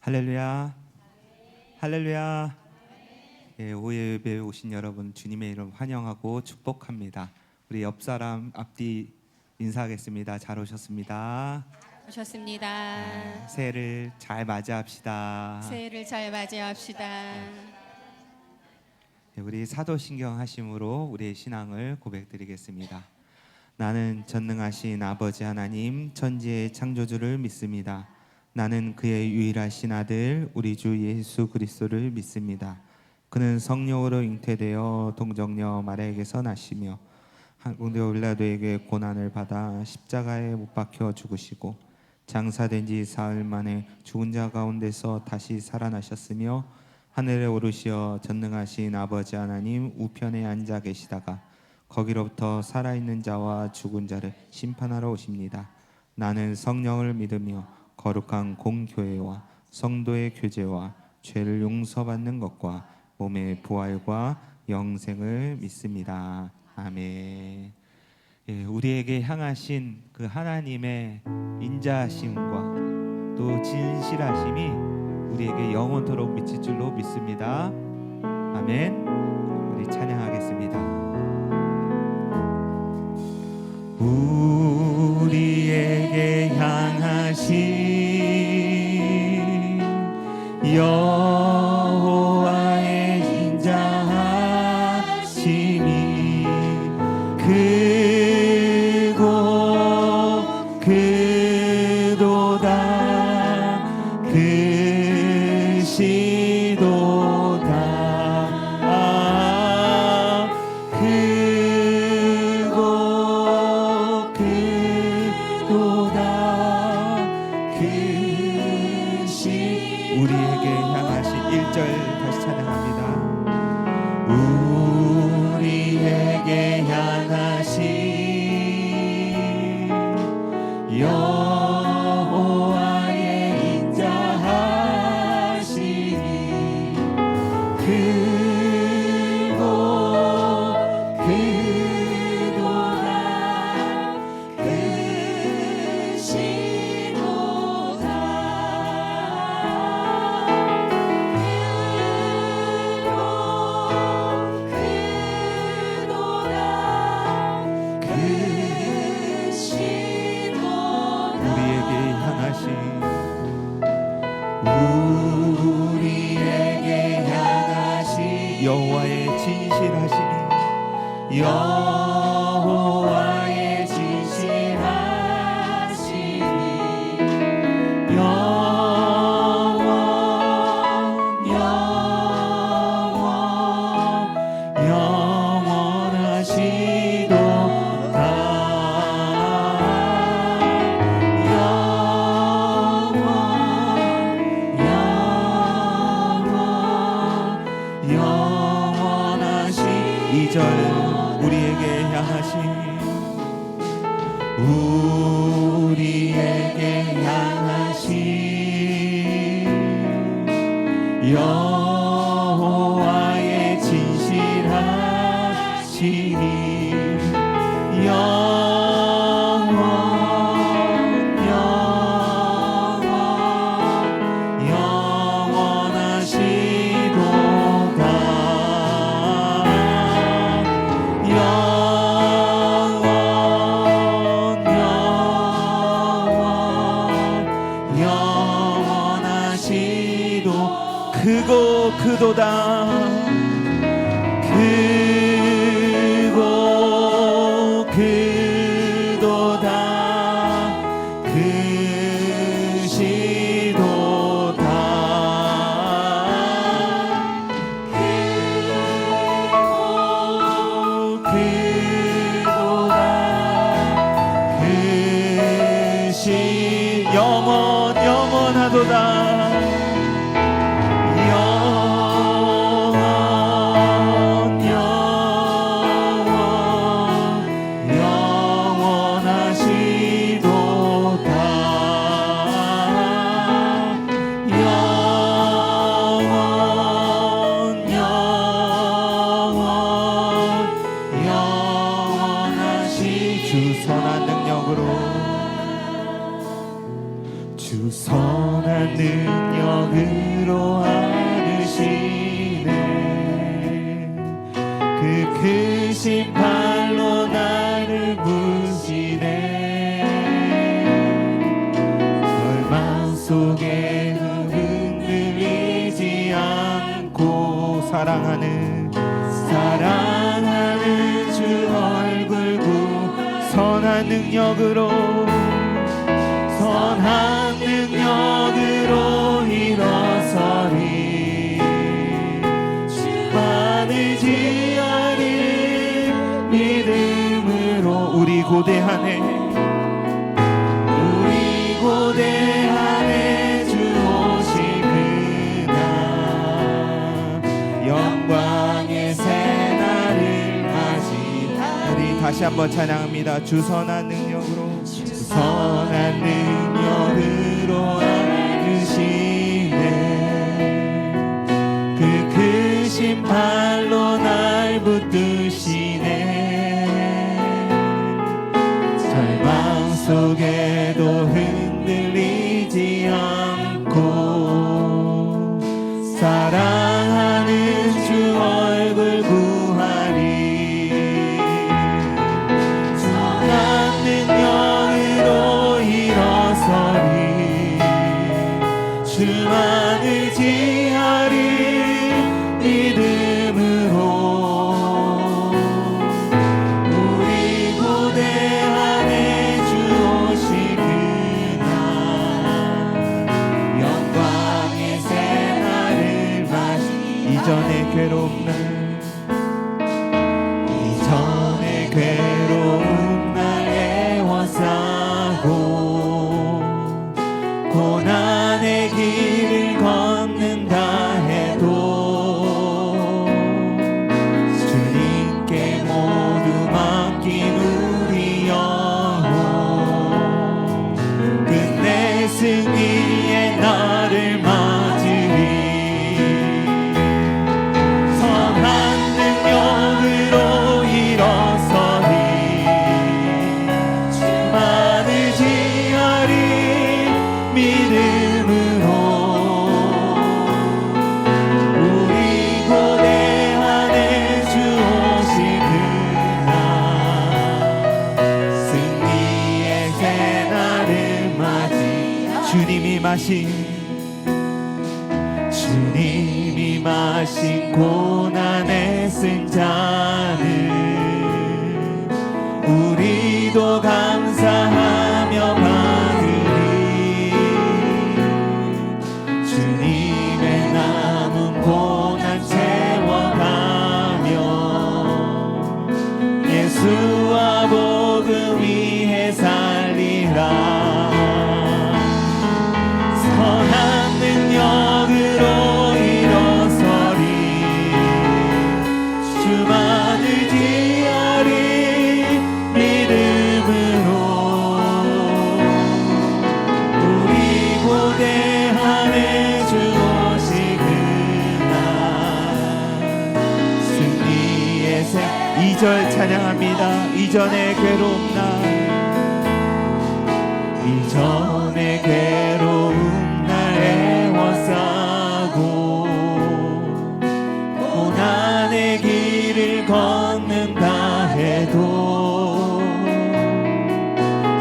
할렐루야, 할렐루야. 예, 오해 예배에 오신 여러분 주님의 이름 환영하고 축복합니다. 우리 옆 사람 앞뒤 인사하겠습니다. 잘 오셨습니다. 오셨습니다. 새해를 잘 맞이합시다. 새해를 잘 맞이합시다. 예, 우리 사도신경 하심으로 우리의 신앙을 고백드리겠습니다. 나는 전능하신 아버지 하나님 천지의 창조주를 믿습니다. 나는 그의 유일하신 아들 우리 주 예수 그리스도를 믿습니다. 그는 성령으로 잉태되어 동정녀 마리아에게서 나시며 본디오 빌라도에게 고난을 받아 십자가에 못 박혀 죽으시고 장사된 지 사흘 만에 죽은 자 가운데서 다시 살아나셨으며 하늘에 오르시어 전능하신 아버지 하나님 우편에 앉아 계시다가 거기로부터 살아있는 자와 죽은 자를 심판하러 오십니다. 나는 성령을 믿으며 거룩한 공교회와 성도의 교제와 죄를 용서받는 것과 몸의 부활과 영생을 믿습니다. 아멘. 예, 우리에게 향하신 그 하나님의 인자하심과 또 진실하심이 우리에게 영원토록 미칠 줄로 믿습니다. 아멘. 우리 찬양하겠습니다. 우리에게 향하신 여호와의 인자하심이 크고 크도다 크시도다 크고 크도다 크시 우리에게 향하신 1절 다시 찬양합니다. 우리에게 향하신 여호와의 인자하심이 크고 크도다 크시도다 우리에게 향하신 여호와의 진실하심이 여호와의 진실하심이 우리에게 향하신 우리에게 향하신 여호와의 진실하심이 크고 크도다 크고 크도다 크시도다 크고 크도다 크시 영원하도다 주 주 선한 능력으로 안으시네. 그 크신 발로 나를 부시네. 절망 속에 흔들리지 않고 사랑하는 주 얼굴 구 선한 능력으로 일어서리. 주만을 지어리 믿음으로 우리 고대하네 주 오실 그날 영광의 새날을 맞이하리. 다시 한번 찬양합니다. 주 선한 능력으로 안으시네. 그 크신 발로 날 붙드시네. 절망 속에도 흔들리지 않고 사랑하는 주 얼굴 구하리. 선한 능력으로 일어서리. 주만을 지하리 믿음으로. 우리 고대하네 주 오실 그날 영광의 새날을 맞이. 이전의 괴로운 날 애워싸고 고난의 길을 걷는다 해도 주님께 모두 맡긴 우리 영혼 끝내 승리의 날을 맞으리. 선한 능력으로 일어서리. 주만을 지어리 믿음으로. 우리 고대하네 주 오실 그날 승리의 새날을 맞이. 주님이 마신 고난의 승자는 우리도 감사하며 받으리. 주님의 남은 고난 채워가며 예수와 복음 위해 살리라. 선한 능력으로 일어서리. 주만을 지어리 믿음으로. 우리 고대하네 주 오실 그날 승리의 새. 2절 찬양합니다. 이전의 괴로운 날 애워싸고 고난의 길을 걷는다 해도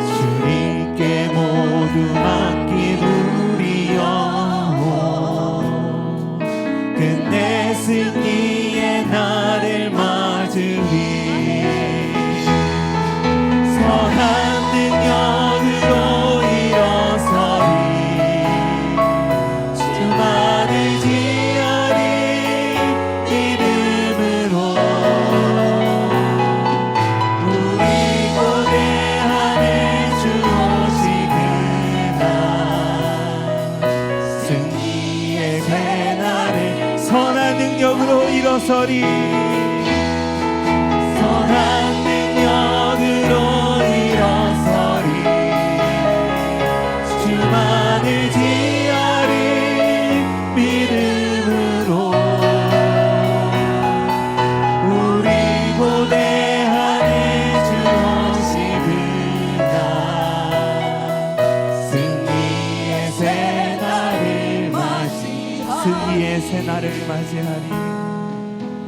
주님께 모두 맡긴 우리 영혼 끝내 승리의 날을 맞으리. 선한 능력으로 일어서리. 주만을 지어리 믿음으로. 우리 고대하네 주 오실 그날 승리의 새날을. 선한 능력으로 일어서리. 선한 능력으로 일어서리. 주만을 지어리 믿음으로. 우리 고대하네 주 오실 그날 승리의 맞이하리.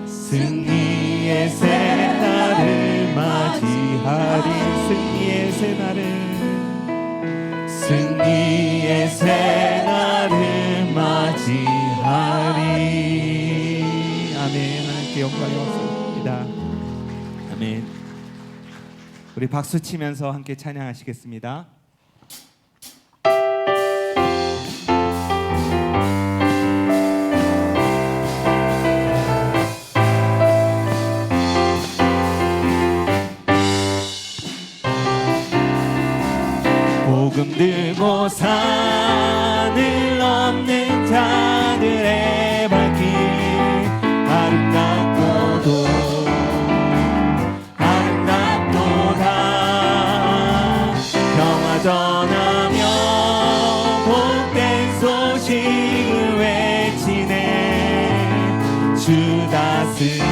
승리의 새날을 맞이하리. 승리의 새날을, 승리의 새날을 맞이하리. 아멘. 하나님께 영광이 없습니다. 아멘. 우리 박수 치면서 함께 찬양하시겠습니다. 복음 들고 산을 넘는 자들의 발길, 아름답고도 아름답도다. 평화 전하며 복된 소식을 외치네. 주 다스리시네.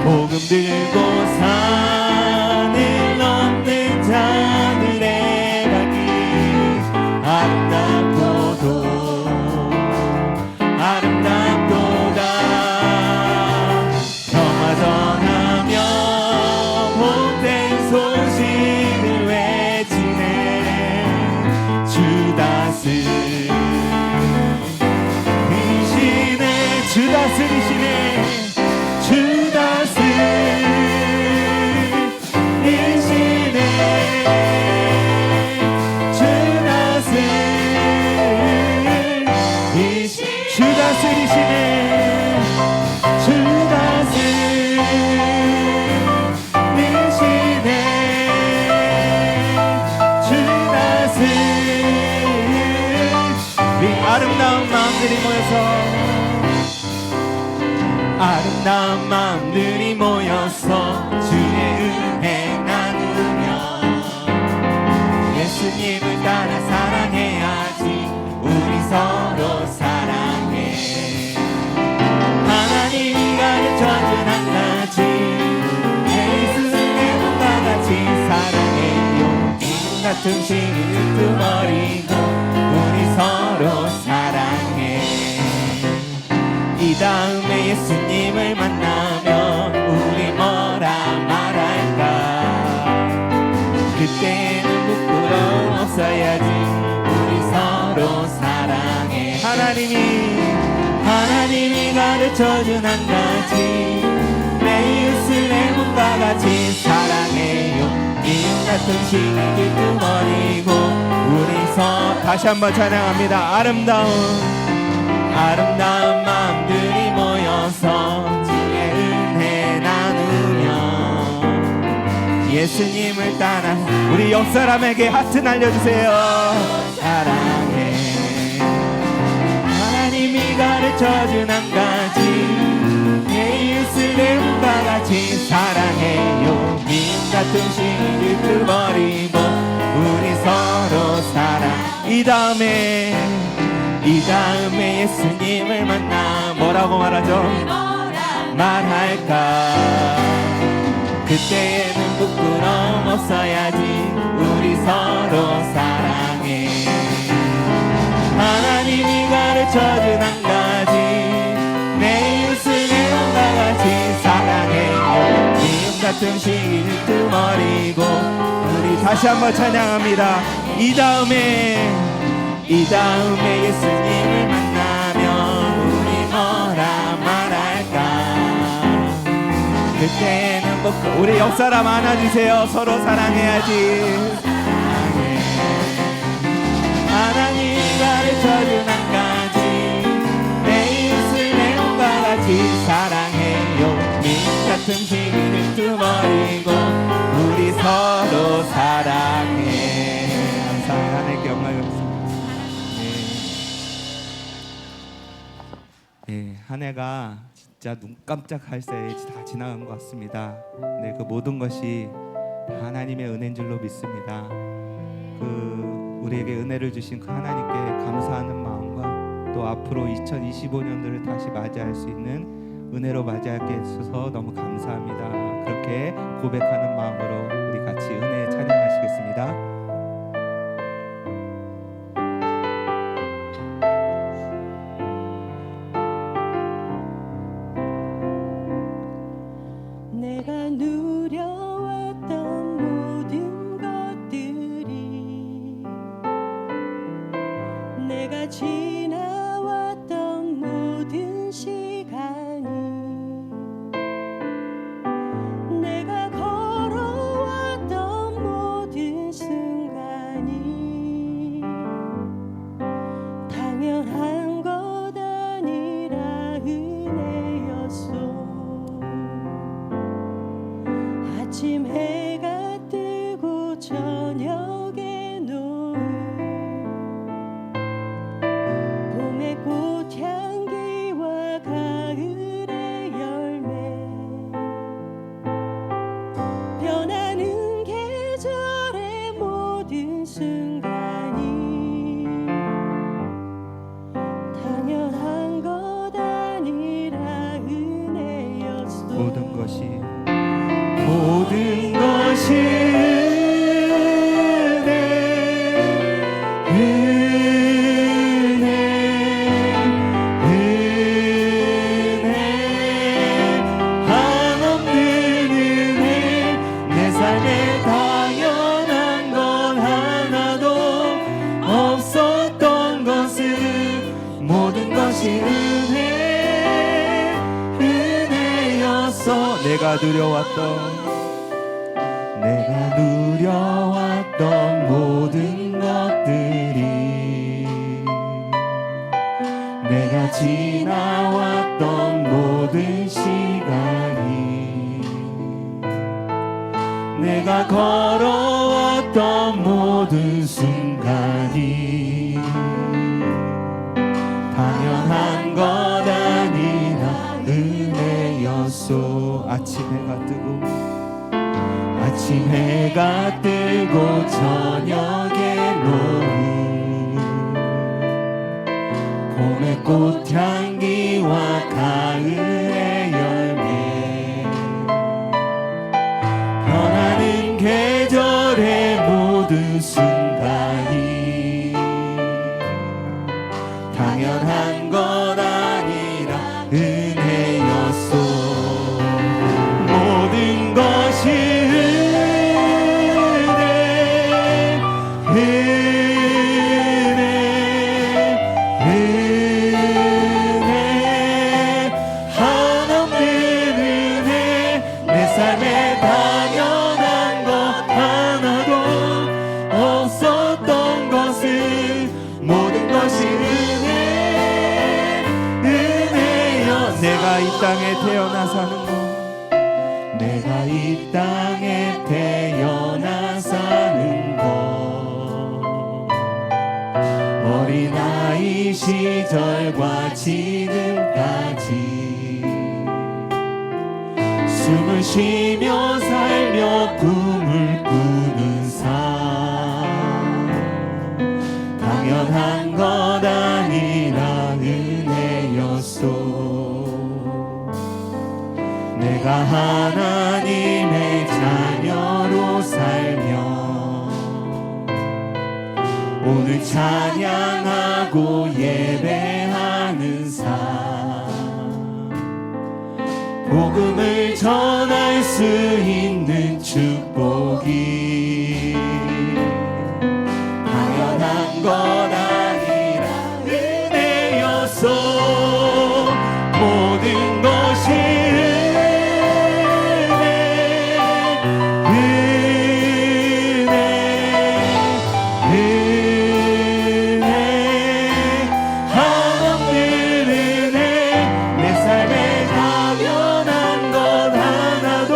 복음 들고 산을 넘는 자들의 발길, 아름답고도 아름답도다. 평화 전하며 복된 소식을 외치네. 주 다스리시네. 주 다스리시네. 주 다스리시네. 주 다스리시네. 주 다스리시네. 주 다스리. 아름다운 마음들이 모여서, 아름다운 마음들이 모여서 주의 은혜 나누며 예수님을 따라 사랑해야지. 우리 서로 사랑해. 하나님이 가르쳐준 한 가지, 예수님의 몸과 같이 사랑해요. 기름 같은 신을 끄트머리고 우리 서로 사랑해. 이 다음에 예수님을 만나면 우리 뭐라 말할까? 그때는 부끄러움 없어야지. 우리 서로 사랑해. 하나님이 가르쳐준 한 가지, 내 이웃을 내 몸과 같이 사랑해요. 기름 같은 신을 끄트머리고 우리 다시 한번 찬양합니다. 아름다운 마음들이 모여서 주의 은혜 나누며 예수님을 따라. 우리 옆 사람에게 하트 날려주세요. 사랑해. 하나님이 가르쳐준 한 가지, 내 이웃을 내 몸과 같이 사랑해요. 미움 같은 신을 끄트머리고 우리 서로 사랑. 이 다음에 예수님을 만나 뭐라고 말하죠? 말할까? 그때에는 부끄러움 없어야지. 우리 서로 사랑해. 하나님이 가르쳐준 한 가지, 내 이웃을 내 몸과 같이 사랑해요. 미움 같은 신을 끄트머리고 우리 다시 한번 찬양합니다. 이 다음에 예수님을 만나면 우리 뭐라 말할까? 그때는 우리 옆 사람 안아주세요. 서로 사랑해야지. 하나님이 가르쳐준 한 가지, 내 이웃을 내 몸과 같이 사랑해요. 미움 같은 신을 끄트머리고 우리 서로 사랑해. 감사합니다. 하나님께 영광을 드립니다. 한 해가 진짜 눈 깜짝할 새에 다 지나간 것 같습니다. 네, 그 모든 것이 다 하나님의 은혜인 줄로 믿습니다. 그 우리에게 은혜를 주신 그 하나님께 감사하는 마음과 또 앞으로 2025년도를 다시 맞이할 수 있는 은혜로 맞이하게 해주셔서 너무 감사합니다. 그렇게 고백하는 마음으로 우리 같이 은혜 찬양하시겠습니다. 내가 누려왔던 모든 것들이 내가 지나왔던 모든 시간이 내가 걸어왔던 모든 순간이 당연한 것 아니라 은혜였소. 아침 해가 뜨고 저녁에 노을 봄의 꽃향기와 가을의 열매 변하는 계절의 모든 순간이 당연한 것 아니라 은혜였소. 모든 것이 은혜 한없는 은혜 내 삶에 당연한 건 하나도 없었던 것은 모든 것이 은혜였어. 내가 누려왔던 모든 것들이 내가 지나왔던 모든 시간이 내가 걸어왔던 모든 순간이 당연한 것 아니라 은혜였소. 아침 해가 뜨고 저녁에 노을 봄의 꽃향기와 가을의 열매 변하는 계절의 모든 순간이 당연한 것 아니라 은혜였소. 모든 것이 삶에 당연한 것 하나도 없었던 것은 모든 것이 은혜여. 내가 이 땅에 태어나 사는 것 내가 이 땅에 태어나 사는 것 어린아이 시절과 지금까지 숨을 쉬며 살며 꿈을 꾸는 삶 당연한 것 아니라 은혜였소. 내가 하나님의 자녀로 살며 오늘 찬양하고 예배하는 삶 복음을 전할 수 있는 축복이 당연한 것 아니라 은혜였소. 모든 것이 한없는 은혜 내 삶에 당연한 것 하나도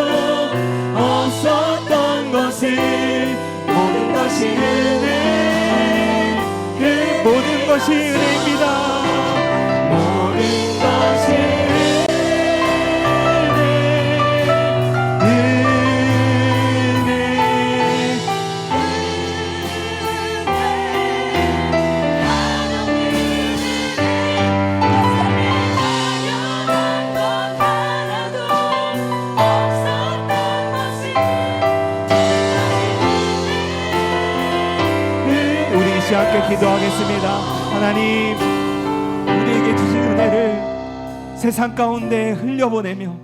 기도하겠습니다. 하나님, 우리에게 주신 은혜를 세상 가운데 흘려보내며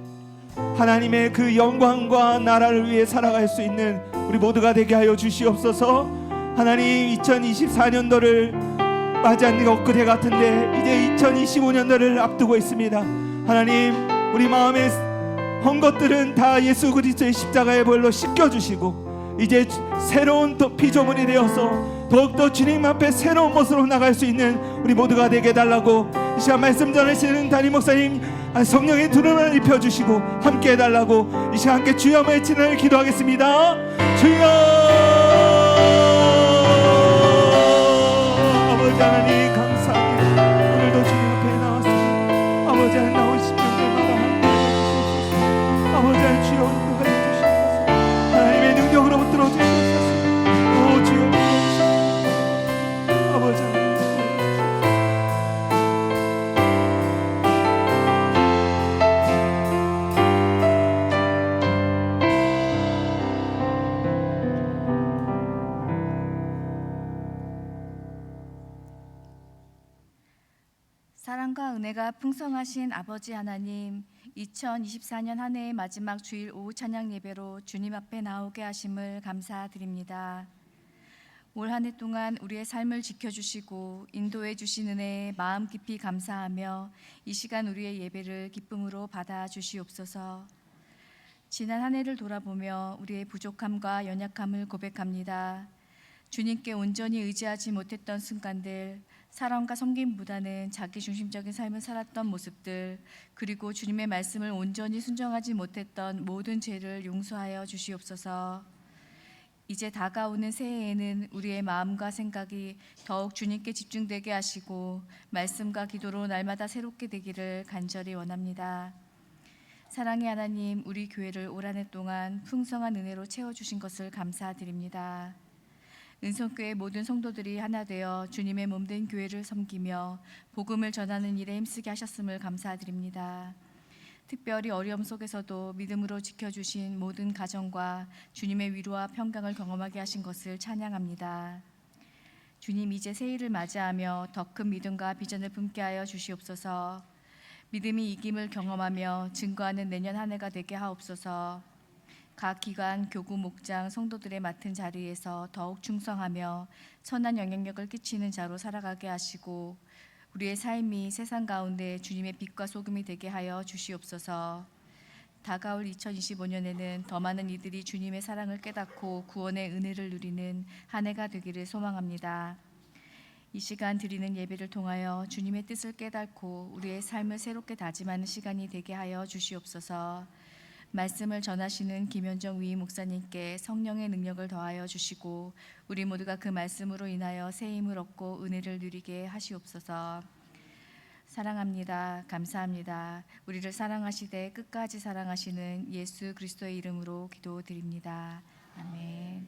하나님의 그 영광과 나라를 위해 살아갈 수 있는 우리 모두가 되게 하여 주시옵소서. 하나님, 2024년도를 맞이하는 게 엊그제 같은데 이제 2025년도를 앞두고 있습니다. 하나님, 우리 마음에 헌 것들은 다 예수 그리스도의 십자가의 벌로 씻겨주시고 이제 새로운 피조물이 되어서 더욱더 주님 앞에 새로운 모습으로 나갈 수 있는 우리 모두가 되게 해달라고 이 시간 말씀 전하시는 담임 목사님 성령의 두루마리를 입혀주시고 함께 해달라고 이 시간 함께 주여 외치는 기도하겠습니다. 주여! 아버지 하나님 감사합니다. 오늘도 주님 앞에 나왔습니다. 아버지 하나님 나온 십자가의 나라 함께 해주시옵소서. 아버지 하나님 주여 인도하여 주시옵소서. 하나님의 능력으로부터 주시옵소서. 오 주여 아버지 하나님 사랑과 은혜가 풍성하신 아버지 하나님, 2024년 한 해의 마지막 주일 오후 찬양 예배로 주님 앞에 나오게 하심을 감사드립니다. 올 한 해 동안 우리의 삶을 지켜주시고 인도해 주신 은혜에 마음 깊이 감사하며 이 시간 우리의 예배를 기쁨으로 받아 주시옵소서. 지난 한 해를 돌아보며 우리의 부족함과 연약함을 고백합니다. 주님께 온전히 의지하지 못했던 순간들, 사랑과 섬김보다는 자기중심적인 삶을 살았던 모습들, 그리고 주님의 말씀을 온전히 순종하지 못했던 모든 죄를 용서하여 주시옵소서. 이제 다가오는 새해에는 우리의 마음과 생각이 더욱 주님께 집중되게 하시고 말씀과 기도로 날마다 새롭게 되기를 간절히 원합니다. 사랑의 하나님, 우리 교회를 올 한 해 동안 풍성한 은혜로 채워주신 것을 감사드립니다. 은성교회 모든 성도들이 하나 되어 주님의 몸된 교회를 섬기며 복음을 전하는 일에 힘쓰게 하셨음을 감사드립니다. 특별히 어려움 속에서도 믿음으로 지켜주신 모든 가정과 주님의 위로와 평강을 경험하게 하신 것을 찬양합니다. 주님, 이제 새해를 맞이하며 더 큰 믿음과 비전을 품게 하여 주시옵소서. 믿음이 이김을 경험하며 증거하는 내년 한 해가 되게 하옵소서. 각 기관, 교구, 목장, 성도들의 맡은 자리에서 더욱 충성하며 선한 영향력을 끼치는 자로 살아가게 하시고 우리의 삶이 세상 가운데 주님의 빛과 소금이 되게 하여 주시옵소서. 다가올 2025년에는 더 많은 이들이 주님의 사랑을 깨닫고 구원의 은혜를 누리는 한 해가 되기를 소망합니다. 이 시간 드리는 예배를 통하여 주님의 뜻을 깨닫고 우리의 삶을 새롭게 다짐하는 시간이 되게 하여 주시옵소서. 말씀을 전하시는 김현정 위임 목사님께 성령의 능력을 더하여 주시고 우리 모두가 그 말씀으로 인하여 새 힘을 얻고 은혜를 누리게 하시옵소서. 사랑합니다. 감사합니다. 우리를 사랑하시되 끝까지 사랑하시는 예수 그리스도의 이름으로 기도드립니다. 아멘.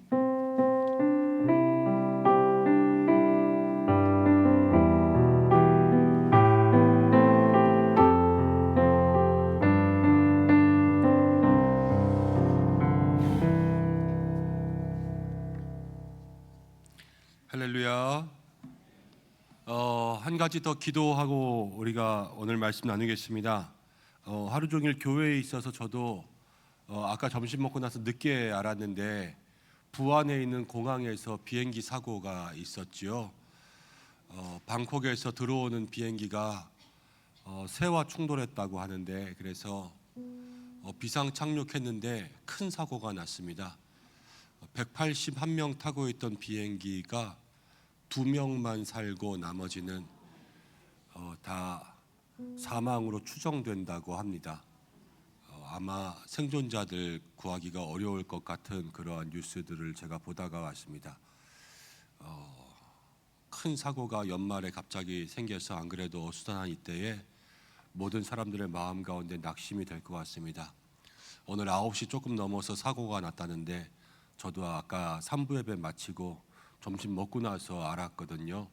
할렐루야. 한 가지 더 기도하고 우리가 오늘 말씀 나누겠습니다. 하루 종일 교회에 있어서 저도 아까 점심 먹고 나서 늦게 알았는데 부안에 있는 공항에서 비행기 사고가 있었지요. 방콕에서 들어오는 비행기가 새와 충돌했다고 하는데 그래서 비상 착륙했는데 큰 사고가 났습니다. 181명 타고 있던 비행기가 2명만 살고 나머지는 다 사망으로 추정된다고 합니다. 아마 생존자들 구하기가 어려울 것 같은 그러한 뉴스들을 제가 보다가 왔습니다. 큰 사고가 연말에 갑자기 생겨서 안 그래도 어수선한 이때에 모든 사람들의 마음 가운데 낙심이 될 것 같습니다. 오늘 9시 조금 넘어서 사고가 났다는데 저도 아까 3부 예배 마치고 점심 먹고 나서 알았거든요.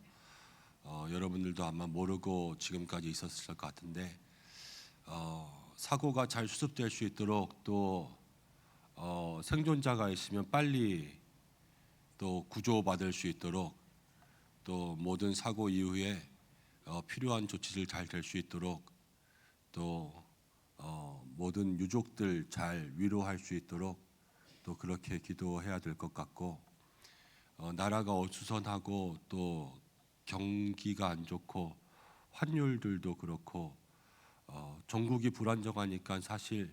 여러분들도 아마 모르고 지금까지 있었을 것 같은데 사고가 잘 수습될 수 있도록 또 생존자가 있으면 빨리 또 구조받을 수 있도록 또 모든 사고 이후에 필요한 조치들 잘 될 수 있도록 또 모든 유족들 잘 위로할 수 있도록 또 그렇게 기도해야 될 것 같고, 나라가 어수선하고 또 경기가 안 좋고 환율들도 그렇고 전국이 불안정하니까 사실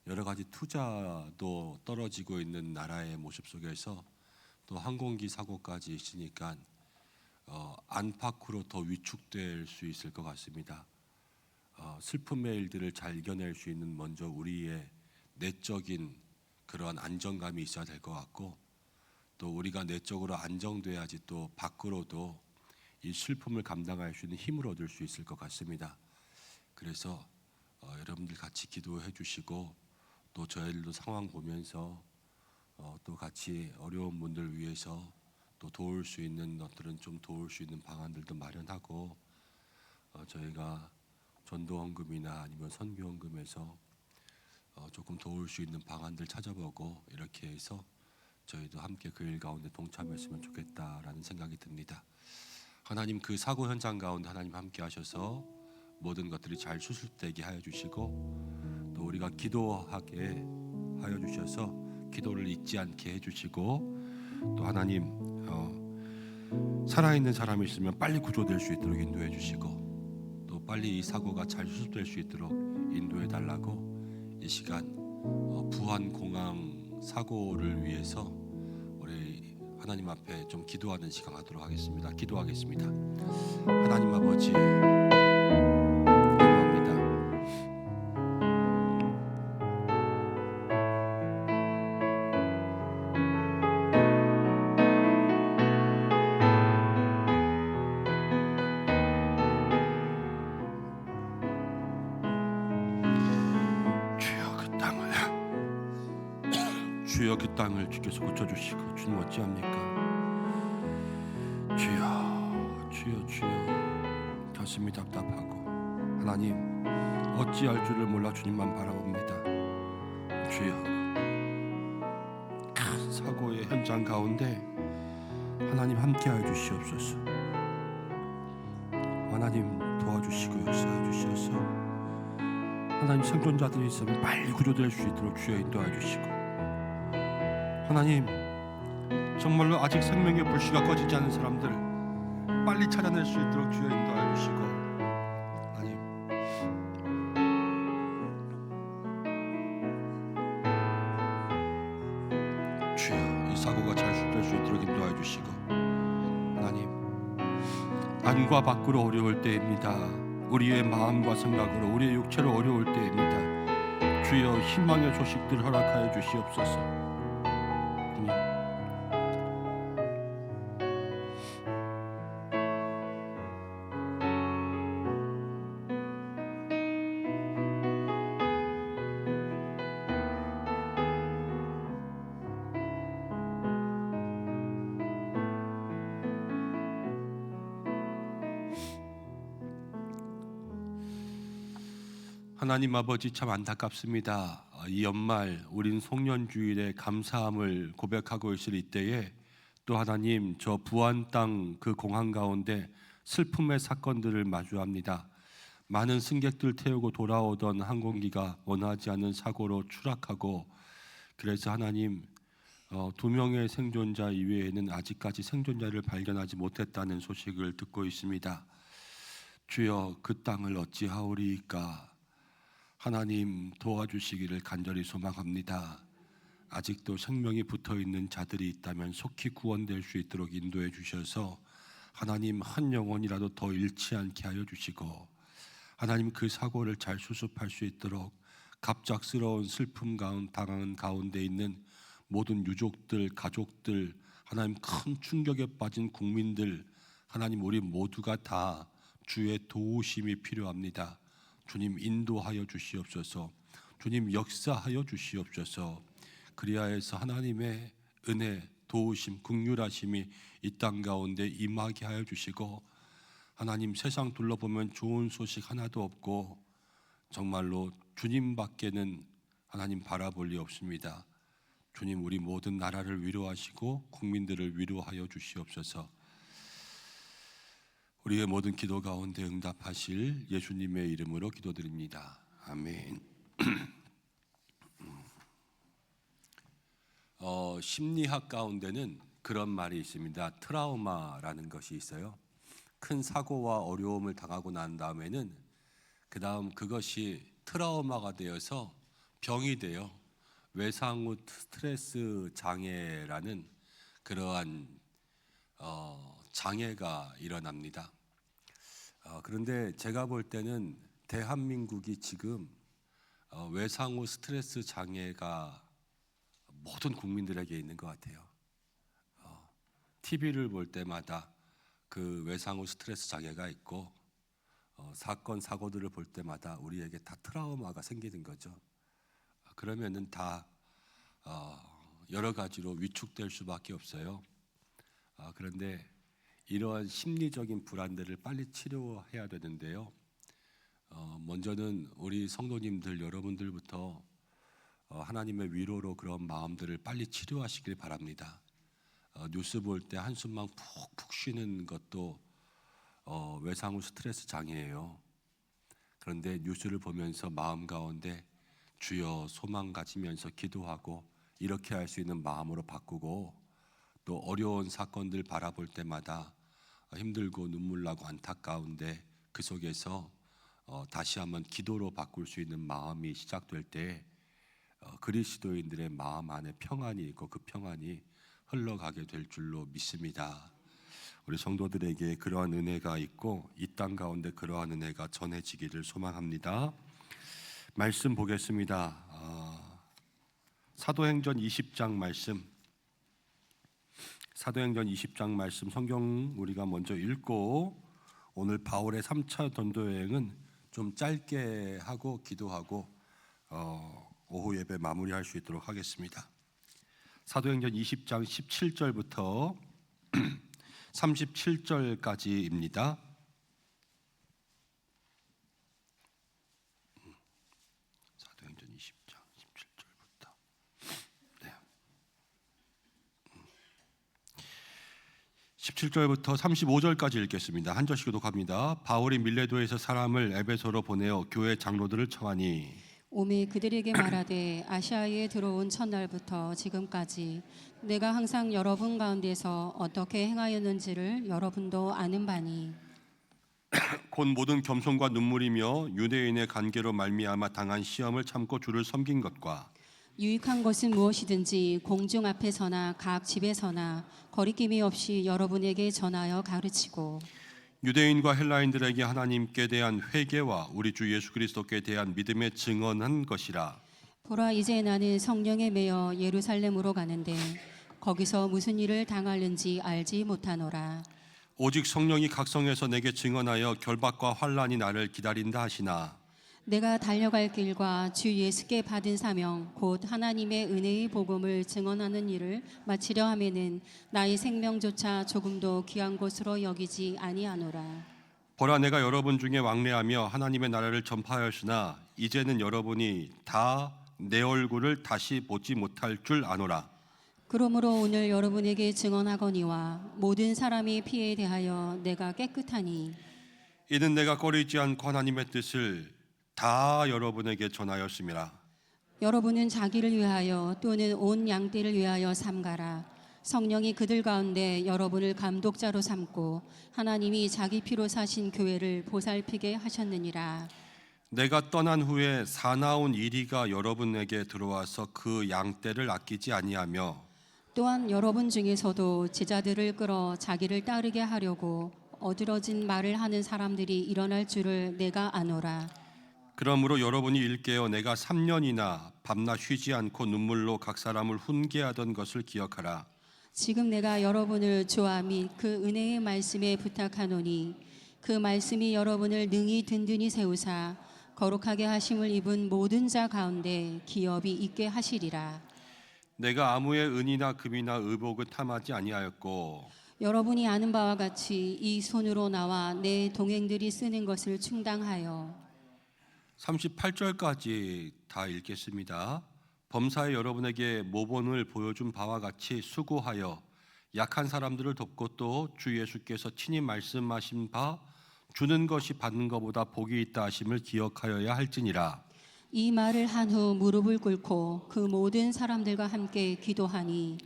여러 가지 투자도 떨어지고 있는 나라의 모습 속에서 또 항공기 사고까지 있으니까 안팎으로 더 위축될 수 있을 것 같습니다. 슬픔의 일들을 잘 이겨낼 수 있는 먼저 우리의 내적인 그러한 안정감이 있어야 될 것 같고, 또 우리가 내적으로 안정돼야지 또 밖으로도 이 슬픔을 감당할 수 있는 힘을 얻을 수 있을 것 같습니다. 그래서 여러분들 같이 기도해 주시고 또 저희들도 상황 보면서 또 같이 어려운 분들 위해서 또 도울 수 있는 것들은 좀 도울 수 있는 방안들도 마련하고, 저희가 전도헌금이나 아니면 선교헌금에서 조금 도울 수 있는 방안들 찾아보고 이렇게 해서 저희도 함께 그 일 가운데 동참했으면 좋겠다라는 생각이 듭니다. 하나님, 그 사고 현장 가운데 하나님 함께 하셔서 모든 것들이 잘 수습되게 하여 주시고, 또 우리가 기도하게 하여 주셔서 기도를 잊지 않게 해주시고, 또 하나님 살아있는 사람이 있으면 빨리 구조될 수 있도록 인도해 주시고, 또 빨리 이 사고가 잘 수습될 수 있도록 인도해 달라고 이 시간 부안공항 사고를 위해서 우리 하나님 앞에 좀 기도하는 시간 하도록 하겠습니다. 기도하겠습니다. 하나님 아버지, 주여 그 땅을 주께서 고쳐주시고, 주님 어찌합니까? 주여 가슴이 답답하고 하나님 어찌할 줄을 몰라 주님만 바라봅니다. 주여, 큰 사고의 현장 가운데 하나님 함께하여 주시옵소서. 하나님 도와주시고 역사해 주셔서 하나님 생존자들이 있으면 빨리 구조될 수 있도록 주여 인도하여 주시고, 하나님 정말로 아직 생명의 불씨가 꺼지지 않은 사람들 빨리 찾아낼 수 있도록 주여 인도하여 주시고, 하나님 주여 이 사고가 잘 수습될 수 있도록 인도하여 주시고, 하나님 안과 밖으로 어려울 때입니다. 우리의 마음과 생각으로 우리의 육체로 어려울 때입니다. 주여 희망의 소식들 허락하여 주시옵소서. 하나님 아버지, 참 안타깝습니다. 이 연말 우린 송년주일에 감사함을 고백하고 있을 이때에 또 하나님 저 부안 땅 그 공항 가운데 슬픔의 사건들을 마주합니다. 많은 승객들 태우고 돌아오던 항공기가 원하지 않은 사고로 추락하고, 그래서 하나님 2명의 생존자 이외에는 아직까지 생존자를 발견하지 못했다는 소식을 듣고 있습니다. 주여 그 땅을 어찌하오리이까. 하나님 도와주시기를 간절히 소망합니다. 아직도 생명이 붙어있는 자들이 있다면 속히 구원될 수 있도록 인도해 주셔서 하나님 한 영혼이라도 더 잃지 않게 하여 주시고, 하나님 그 사고를 잘 수습할 수 있도록 갑작스러운 슬픔 당하는 가운데 있는 모든 유족들, 가족들, 하나님 큰 충격에 빠진 국민들, 하나님 우리 모두가 다 주의 도우심이 필요합니다. 주님 인도하여 주시옵소서. 주님 역사하여 주시옵소서. 그리하여서 하나님의 은혜, 도우심, 긍휼하심이 이 땅 가운데 임하게 하여 주시고, 하나님 세상 둘러보면 좋은 소식 하나도 없고 정말로 주님밖에는 하나님 바라볼 리 없습니다. 주님 우리 모든 나라를 위로하시고 국민들을 위로하여 주시옵소서. 우리의 모든 기도 가운데 응답하실 예수님의 이름으로 기도드립니다. 아멘. 심리학 가운데는 그런 말이 있습니다. 트라우마라는 것이 있어요. 큰 사고와 어려움을 당하고 난 다음에는 그 다음 그것이 트라우마가 되어서 병이 돼요. 외상 후 스트레스 장애라는 그러한 장애가 일어납니다. 그런데 제가 볼 때는 대한민국이 지금 외상 후 스트레스 장애가 모든 국민들에게 있는 것 같아요. TV를 볼 때마다 그 외상 후 스트레스 장애가 있고 사건 사고들을 볼 때마다 우리에게 다 트라우마가 생기는 거죠. 그러면은 다 여러 가지로 위축될 수밖에 없어요. 그런데 이러한 심리적인 불안들을 빨리 치료해야 되는데요. 먼저는 우리 성도님들 여러분들부터 하나님의 위로로 그런 마음들을 빨리 치료하시길 바랍니다. 뉴스 볼 때 한숨만 푹푹 쉬는 것도 외상 후 스트레스 장애예요. 그런데 뉴스를 보면서 마음 가운데 주여 소망 가지면서 기도하고 이렇게 할 수 있는 마음으로 바꾸고, 또 어려운 사건들 바라볼 때마다 힘들고 눈물 나고 안타까운데 그 속에서 다시 한번 기도로 바꿀 수 있는 마음이 시작될 때 그리스도인들의 마음 안에 평안이 있고 그 평안이 흘러가게 될 줄로 믿습니다. 우리 성도들에게 그러한 은혜가 있고 이 땅 가운데 그러한 은혜가 전해지기를 소망합니다. 말씀 보겠습니다. 사도행전 20장 말씀, 사도행전 20장 말씀 성경 우리가 먼저 읽고 오늘 바울의 3차 전도 여행은 좀 짧게 하고 기도하고 오후 예배 마무리할 수 있도록 하겠습니다. 사도행전 20장 17절부터 37절까지입니다. 사도행전 20장 17절부터 17절부터 35절까지 읽겠습니다. 한 절씩 교독합니다. 바울이 밀레도에서 사람을 에베소로 보내어 교회 장로들을 청하니 오매 그들에게 말하되 아시아에 들어온 첫날부터 지금까지 내가 항상 여러분 가운데서 어떻게 행하였는지를 여러분도 아는 바니 곧 모든 겸손과 눈물이며 유대인의 관계로 말미암아 당한 시험을 참고 주를 섬긴 것과 유익한 것은 무엇이든지 공중 앞에서나 각 집에서나 거리낌이 없이 여러분에게 전하여 가르치고 유대인과 헬라인들에게 하나님께 대한 회개와 우리 주 예수 그리스도께 대한 믿음에 증언한 것이라. 보라 이제 나는 성령에 매여 예루살렘으로 가는데 거기서 무슨 일을 당하는지 알지 못하노라. 오직 성령이 각성해서 내게 증언하여 결박과 환난이 나를 기다린다 하시나 내가 달려갈 길과 주 예수께 받은 사명 곧 하나님의 은혜의 복음을 증언하는 일을 마치려 하면은 나의 생명조차 조금도 귀한 것으로 여기지 아니하노라. 보라 내가 여러분 중에 왕래하며 하나님의 나라를 전파하였으나 이제는 여러분이 다 내 얼굴을 다시 보지 못할 줄 아노라. 그러므로 오늘 여러분에게 증언하거니와 모든 사람의 피에 대하여 내가 깨끗하니 이는 내가 꺼리지 않고 하나님의 뜻을 다 여러분에게 전하였음이라. 여러분은 자기를 위하여 또는 온 양떼를 위하여 삼가라. 성령이 그들 가운데 여러분을 감독자로 삼고 하나님이 자기 피로 사신 교회를 보살피게 하셨느니라. 내가 떠난 후에 사나운 이리가 여러분에게 들어와서 그 양떼를 아끼지 아니하며 또한 여러분 중에서도 제자들을 끌어 자기를 따르게 하려고 어드러진 말을 하는 사람들이 일어날 줄을 내가 아노라. 그러므로 여러분이 일깨어 내가 3년이나 밤낮 쉬지 않고 눈물로 각 사람을 훈계하던 것을 기억하라. 지금 내가 여러분을 주와 및 그 은혜의 말씀에 부탁하노니 그 말씀이 여러분을 능히 든든히 세우사 거룩하게 하심을 입은 모든 자 가운데 기업이 있게 하시리라. 내가 아무의 은이나 금이나 의복을 탐하지 아니하였고 여러분이 아는 바와 같이 이 손으로 나와 내 동행들이 쓰는 것을 충당하여 38절까지 다 읽겠습니다. 범사에 여러분에게 모본을 보여준 바와 같이 수고하여 약한 사람들을 돕고 또 주 예수께서 친히 말씀하신 바 주는 것이 받는 것보다 복이 있다 하심을 기억하여야 할지니라. 이 말을 한 후 무릎을 꿇고 그 모든 사람들과 함께 기도하니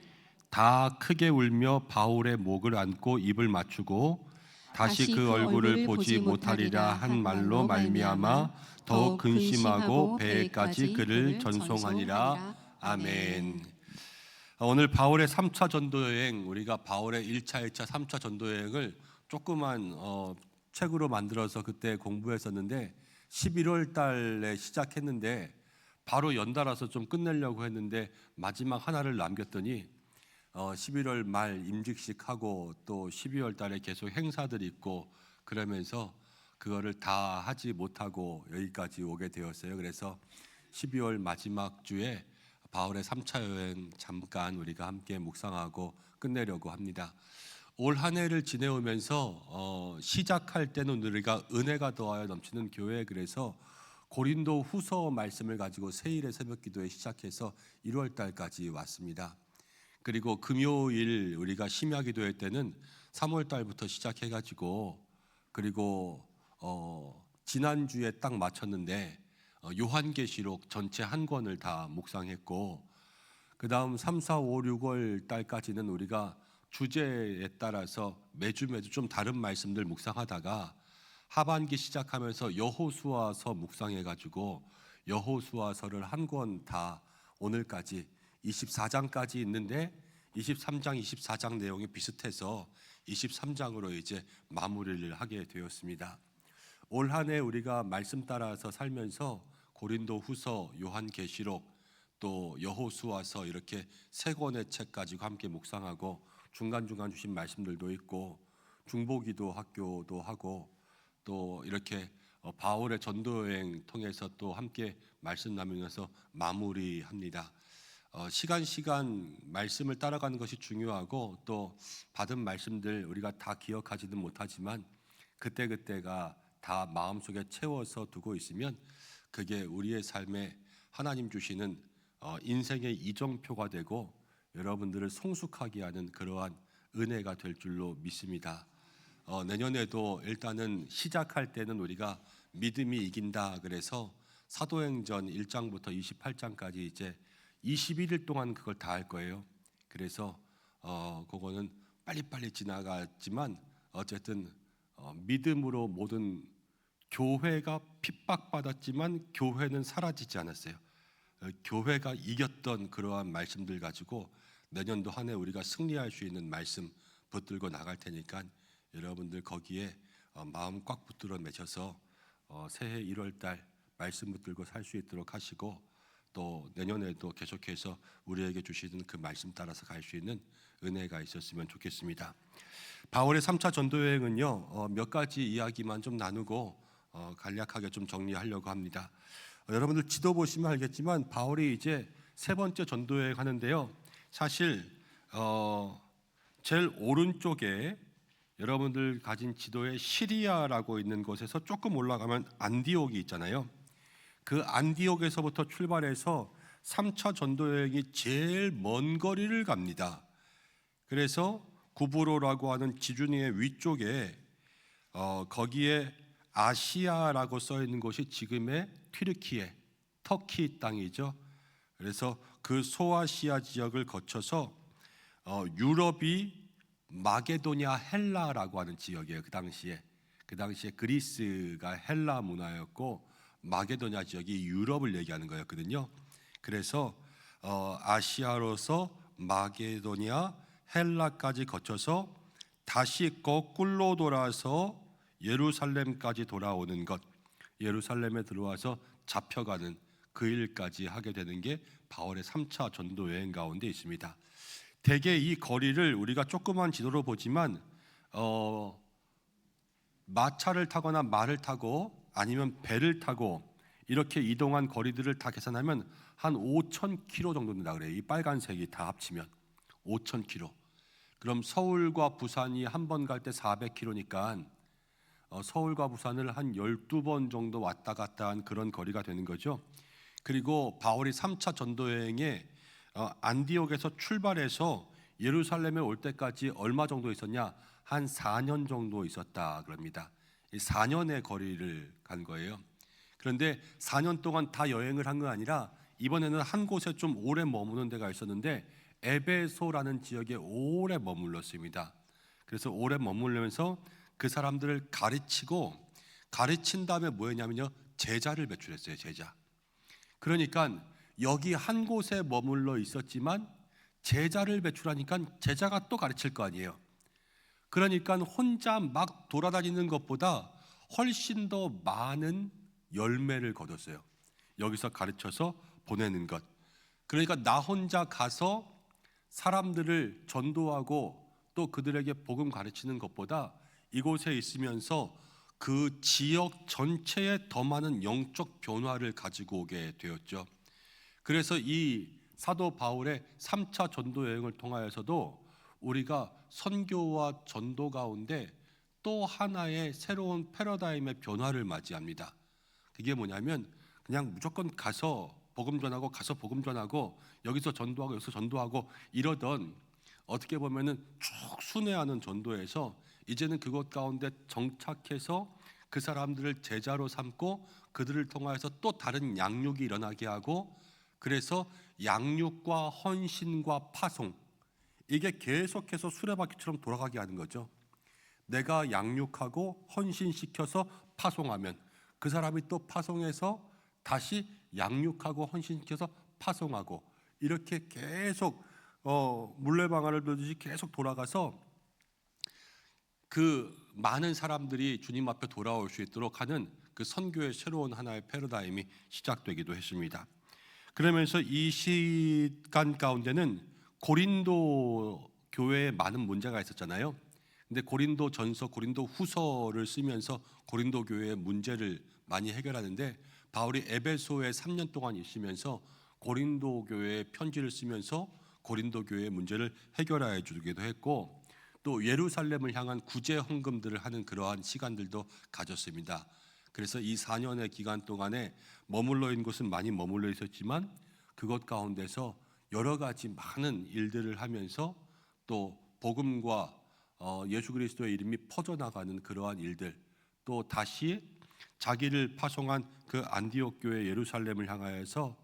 다 크게 울며 바울의 목을 안고 입을 맞추고 다시 그 얼굴을 보지 못하리라 한 말로 말미암아 더욱 근심하고 배에까지 그를 전송하니라. 아멘. 오늘 바울의 3차 전도 여행, 우리가 바울의 1차, 2차, 3차 전도 여행을 조그만 책으로 만들어서 그때 공부했었는데 11월 달에 시작했는데 바로 연달아서 좀 끝내려고 했는데 마지막 하나를 남겼더니 11월 말 임직식하고 또 12월 달에 계속 행사들이 있고 그러면서 그거를 다 하지 못하고 여기까지 오게 되었어요. 그래서 12월 마지막 주에 바울의 3차 여행 잠깐 우리가 함께 묵상하고 끝내려고 합니다. 올 한 해를 지내오면서 시작할 때는 우리가 은혜가 더하여 넘치는 교회, 그래서 고린도 후서 말씀을 가지고 세일의 새벽 기도에 시작해서 1월 달까지 왔습니다. 그리고 금요일 우리가 심야 기도회 때는 3월 달부터 시작해가지고 그리고 지난주에 딱 마쳤는데 요한계시록 전체 한 권을 다 묵상했고 그 다음 3, 4, 5, 6월 달까지는 우리가 주제에 따라서 매주 좀 다른 말씀들 묵상하다가 하반기 시작하면서 여호수아서 묵상해가지고 여호수아서를 한 권 다 오늘까지 24장까지 있는데 23장, 24장 내용이 비슷해서 23장으로 이제 마무리를 하게 되었습니다. 올 한 해 우리가 말씀 따라서 살면서 고린도 후서, 요한계시록, 또 여호수아서 이렇게 세 권의 책 가지고 함께 묵상하고 중간중간 주신 말씀들도 있고 중보기도 학교도 하고 또 이렇게 바울의 전도여행 통해서 또 함께 말씀 나누면서 마무리합니다. 시간 말씀을 따라가는 것이 중요하고 또 받은 말씀들 우리가 다 기억하지는 못하지만 그때가 다 마음속에 채워서 두고 있으면 그게 우리의 삶에 하나님 주시는 인생의 이정표가 되고 여러분들을 성숙하게 하는 그러한 은혜가 될 줄로 믿습니다. 내년에도 일단은 시작할 때는 우리가 믿음이 이긴다 그래서 사도행전 1장부터 28장까지 이제 21일 동안 그걸 다 할 거예요. 그래서 그거는 빨리빨리 지나갔지만 어쨌든 믿음으로 모든 교회가 핍박받았지만 교회는 사라지지 않았어요. 교회가 이겼던 그러한 말씀들 가지고 내년도 한 해 우리가 승리할 수 있는 말씀 붙들고 나갈 테니까 여러분들 거기에 마음 꽉 붙들어 매셔서 새해 1월 달 말씀 붙들고 살 수 있도록 하시고 또 내년에도 계속해서 우리에게 주시는 그 말씀 따라서 갈 수 있는 은혜가 있었으면 좋겠습니다. 바울의 3차 전도여행은요 몇 가지 이야기만 좀 나누고 간략하게 좀 정리하려고 합니다. 여러분들 지도 보시면 알겠지만 바울이 이제 세 번째 전도여행 하는데요. 사실 제일 오른쪽에 여러분들 가진 지도에 시리아라고 있는 곳에서 조금 올라가면 안디옥이 있잖아요. 그 안디옥에서부터 출발해서 3차 전도여행이 제일 먼 거리를 갑니다. 그래서 구브로라고 하는 지중해 위쪽에 거기에 아시아라고 써 있는 곳이 지금의 튀르키예, 터키 땅이죠. 그래서 그 소아시아 지역을 거쳐서 유럽이 마게도냐 헬라라고 하는 지역이에요. 그 당시에 그리스가 헬라 문화였고 마게도냐 지역이 유럽을 얘기하는 거였거든요. 그래서 아시아로서 마게도냐 헬라까지 거쳐서 다시 거꾸로 돌아서 예루살렘까지 돌아오는 것, 예루살렘에 들어와서 잡혀가는 그 일까지 하게 되는 게 바울의 3차 전도 여행 가운데 있습니다. 대개 이 거리를 우리가 조그만 지도로 보지만 마차를 타거나 말을 타고 아니면 배를 타고 이렇게 이동한 거리들을 다 계산하면 한 5,000km 정도 된다 그래요. 이 빨간색이 다 합치면 5,000km. 그럼 서울과 부산이 한 번 갈 때 400km니까 서울과 부산을 한 12번 정도 왔다 갔다 한 그런 거리가 되는 거죠. 그리고 바울이 3차 전도 여행에 안디옥에서 출발해서 예루살렘에 올 때까지 얼마 정도 있었냐? 한 4년 정도 있었다 그럽니다. 이 4년의 거리를 간 거예요. 그런데 4년 동안 다 여행을 한 거 아니라 이번에는 한 곳에 좀 오래 머무는 데가 있었는데 에베소라는 지역에 오래 머물렀습니다. 그래서 오래 머물면서 그 사람들을 가르친 다음에 뭐 했냐면요, 제자를 배출했어요. 제자. 그러니까 여기 한 곳에 머물러 있었지만 제자를 배출하니까 제자가 또 가르칠 거 아니에요. 그러니까 혼자 막 돌아다니는 것보다 훨씬 더 많은 열매를 거뒀어요. 여기서 가르쳐서 보내는 것. 그러니까 나 혼자 가서 사람들을 전도하고 또 그들에게 복음 가르치는 것보다 이곳에 있으면서 그 지역 전체에 더 많은 영적 변화를 가지고 오게 되었죠. 그래서 이 사도 바울의 3차 전도 여행을 통하여서도 우리가 선교와 전도 가운데 또 하나의 새로운 패러다임의 변화를 맞이합니다. 그게 뭐냐면 그냥 무조건 가서 복음 전하고 여기서 전도하고 여기서 전도하고 이러던, 어떻게 보면은 쭉 순회하는 전도에서 이제는 그것 가운데 정착해서 그 사람들을 제자로 삼고 그들을 통하여서 또 다른 양육이 일어나게 하고, 그래서 양육과 헌신과 파송, 이게 계속해서 수레바퀴처럼 돌아가게 하는 거죠. 내가 양육하고 헌신시켜서 파송하면 그 사람이 또 파송해서 다시 양육하고 헌신시켜서 파송하고, 이렇게 계속 물레방아를 돌듯이 계속 돌아가서 그 많은 사람들이 주님 앞에 돌아올 수 있도록 하는 그 선교의 새로운 하나의 패러다임이 시작되기도 했습니다. 그러면서 이 시간 가운데는 고린도 교회에 많은 문제가 있었잖아요. 근데 고린도 전서, 고린도 후서를 쓰면서 고린도 교회의 문제를 많이 해결하는데, 바울이 에베소에 3년 동안 있으면서 고린도 교회에 편지를 쓰면서 고린도 교회의 문제를 해결해 주기도 했고, 또 예루살렘을 향한 구제 헌금들을 하는 그러한 시간들도 가졌습니다. 그래서 이 4년의 기간 동안에 머물러 있는 곳은 많이 머물러 있었지만 그것 가운데서 여러 가지 많은 일들을 하면서 또 복음과 예수 그리스도의 이름이 퍼져나가는 그러한 일들, 또 다시 자기를 파송한 그 안디옥 교회 예루살렘을 향하여서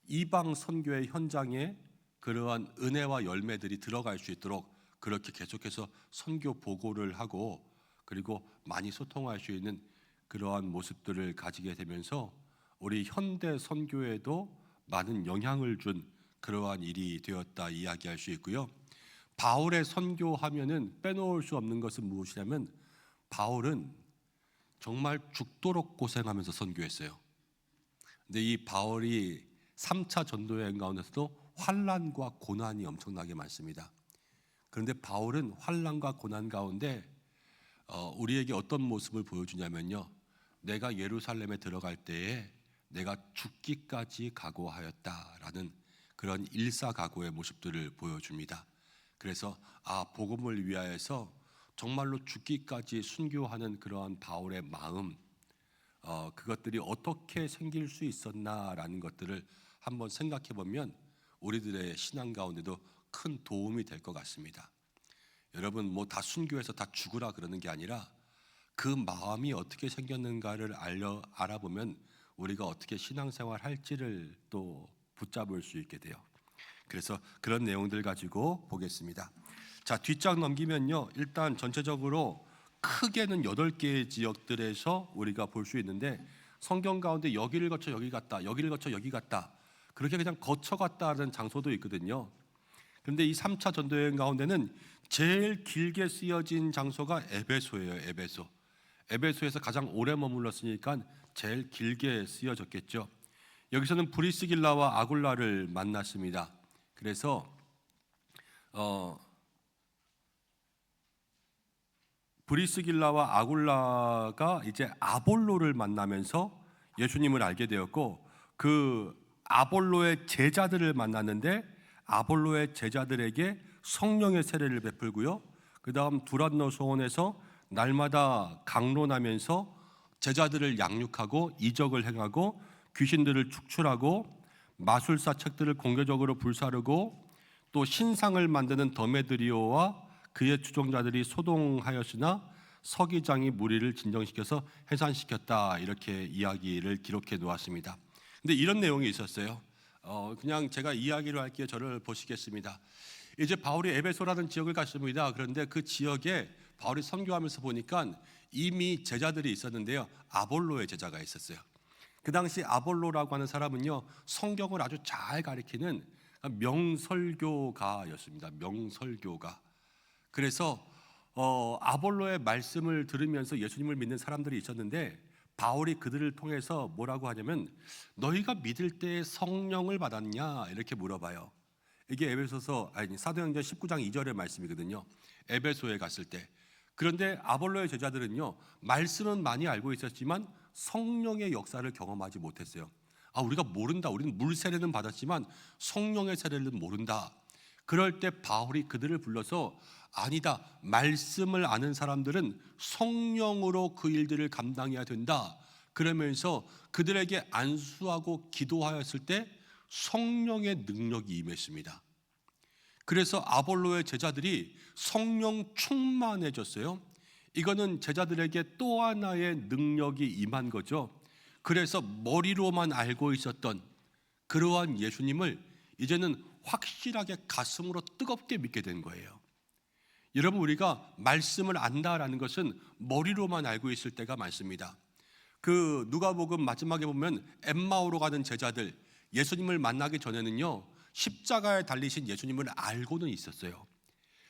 이방 선교의 현장에 그러한 은혜와 열매들이 들어갈 수 있도록 그렇게 계속해서 선교 보고를 하고, 그리고 많이 소통할 수 있는 그러한 모습들을 가지게 되면서 우리 현대 선교에도 많은 영향을 준 그러한 일이 되었다 이야기할 수 있고요. 바울의 선교하면은 빼놓을 수 없는 것은 무엇이냐면, 바울은 정말 죽도록 고생하면서 선교했어요. 근데 이 바울이 3차 전도 여행 가운데서도 환난과 고난이 엄청나게 많습니다. 그런데 바울은 환난과 고난 가운데 우리에게 어떤 모습을 보여주냐면요, 내가 예루살렘에 들어갈 때에 내가 죽기까지 각오하였다라는 그런 일사각오의 모습들을 보여줍니다. 그래서 복음을 위하여서 정말로 죽기까지 순교하는 그러한 바울의 마음, 그것들이 어떻게 생길 수 있었나라는 것들을 한번 생각해 보면 우리들의 신앙 가운데도 큰 도움이 될 것 같습니다. 여러분, 뭐 다 순교해서 다 죽으라 그러는 게 아니라 그 마음이 어떻게 생겼는가를 알아보면 우리가 어떻게 신앙생활 할지를 또 붙잡을 수 있게 돼요. 그래서 그런 내용들 가지고 보겠습니다. 자, 뒷장 넘기면요, 일단 전체적으로 크게는 8개의 지역들에서 우리가 볼 수 있는데, 성경 가운데 여기를 거쳐 여기 갔다, 여기를 거쳐 여기 갔다, 그렇게 그냥 거쳐갔다는 장소도 있거든요. 그런데 이 3차 전도여행 가운데는 제일 길게 쓰여진 장소가 에베소예요. 에베소에서 가장 오래 머물렀으니까 제일 길게 쓰여졌겠죠. 여기서는 브리스길라와 아굴라를 만났습니다. 그래서 브리스길라와 아굴라가 이제 아볼로를 만나면서 예수님을 알게 되었고, 그 아볼로의 제자들을 만났는데 아볼로의 제자들에게 성령의 세례를 베풀고요, 그 다음 두란노 소원에서 날마다 강론하면서 제자들을 양육하고 이적을 행하고 귀신들을 축출하고 마술사 책들을 공개적으로 불사르고 또 신상을 만드는 더메드리오와 그의 추종자들이 소동하였으나 서기장이 무리를 진정시켜서 해산시켰다, 이렇게 이야기를 기록해 놓았습니다. 근데 이런 내용이 있었어요. 그냥 제가 이야기로 할게요. 저를 보시겠습니다. 이제 바울이 에베소라는 지역을 갔습니다. 그런데 그 지역에 바울이 선교하면서 보니까 이미 제자들이 있었는데요. 아볼로의 제자가 있었어요. 그 당시 아볼로라고 하는 사람은요, 성경을 아주 잘 가리키는 명설교가였습니다. 명설교가. 그래서 아볼로의 말씀을 들으면서 예수님을 믿는 사람들이 있었는데, 바울이 그들을 통해서 뭐라고 하냐면 너희가 믿을 때 성령을 받았냐, 이렇게 물어봐요. 이게 사도행전 19장 2절의 말씀이거든요. 에베소에 갔을 때. 그런데 아볼로의 제자들은요, 말씀은 많이 알고 있었지만 성령의 역사를 경험하지 못했어요. 우리가 모른다. 우리는 물 세례는 받았지만 성령의 세례는 모른다. 그럴 때 바울이 그들을 불러서 아니다, 말씀을 아는 사람들은 성령으로 그 일들을 감당해야 된다. 그러면서 그들에게 안수하고 기도하였을 때 성령의 능력이 임했습니다. 그래서 아볼로의 제자들이 성령 충만해졌어요. 이거는 제자들에게 또 하나의 능력이 임한 거죠. 그래서 머리로만 알고 있었던 그러한 예수님을 이제는 확실하게 가슴으로 뜨겁게 믿게 된 거예요. 여러분, 우리가 말씀을 안다라는 것은 머리로만 알고 있을 때가 많습니다. 그 누가복음 마지막에 보면 엠마오로 가는 제자들, 예수님을 만나기 전에는요, 십자가에 달리신 예수님을 알고는 있었어요.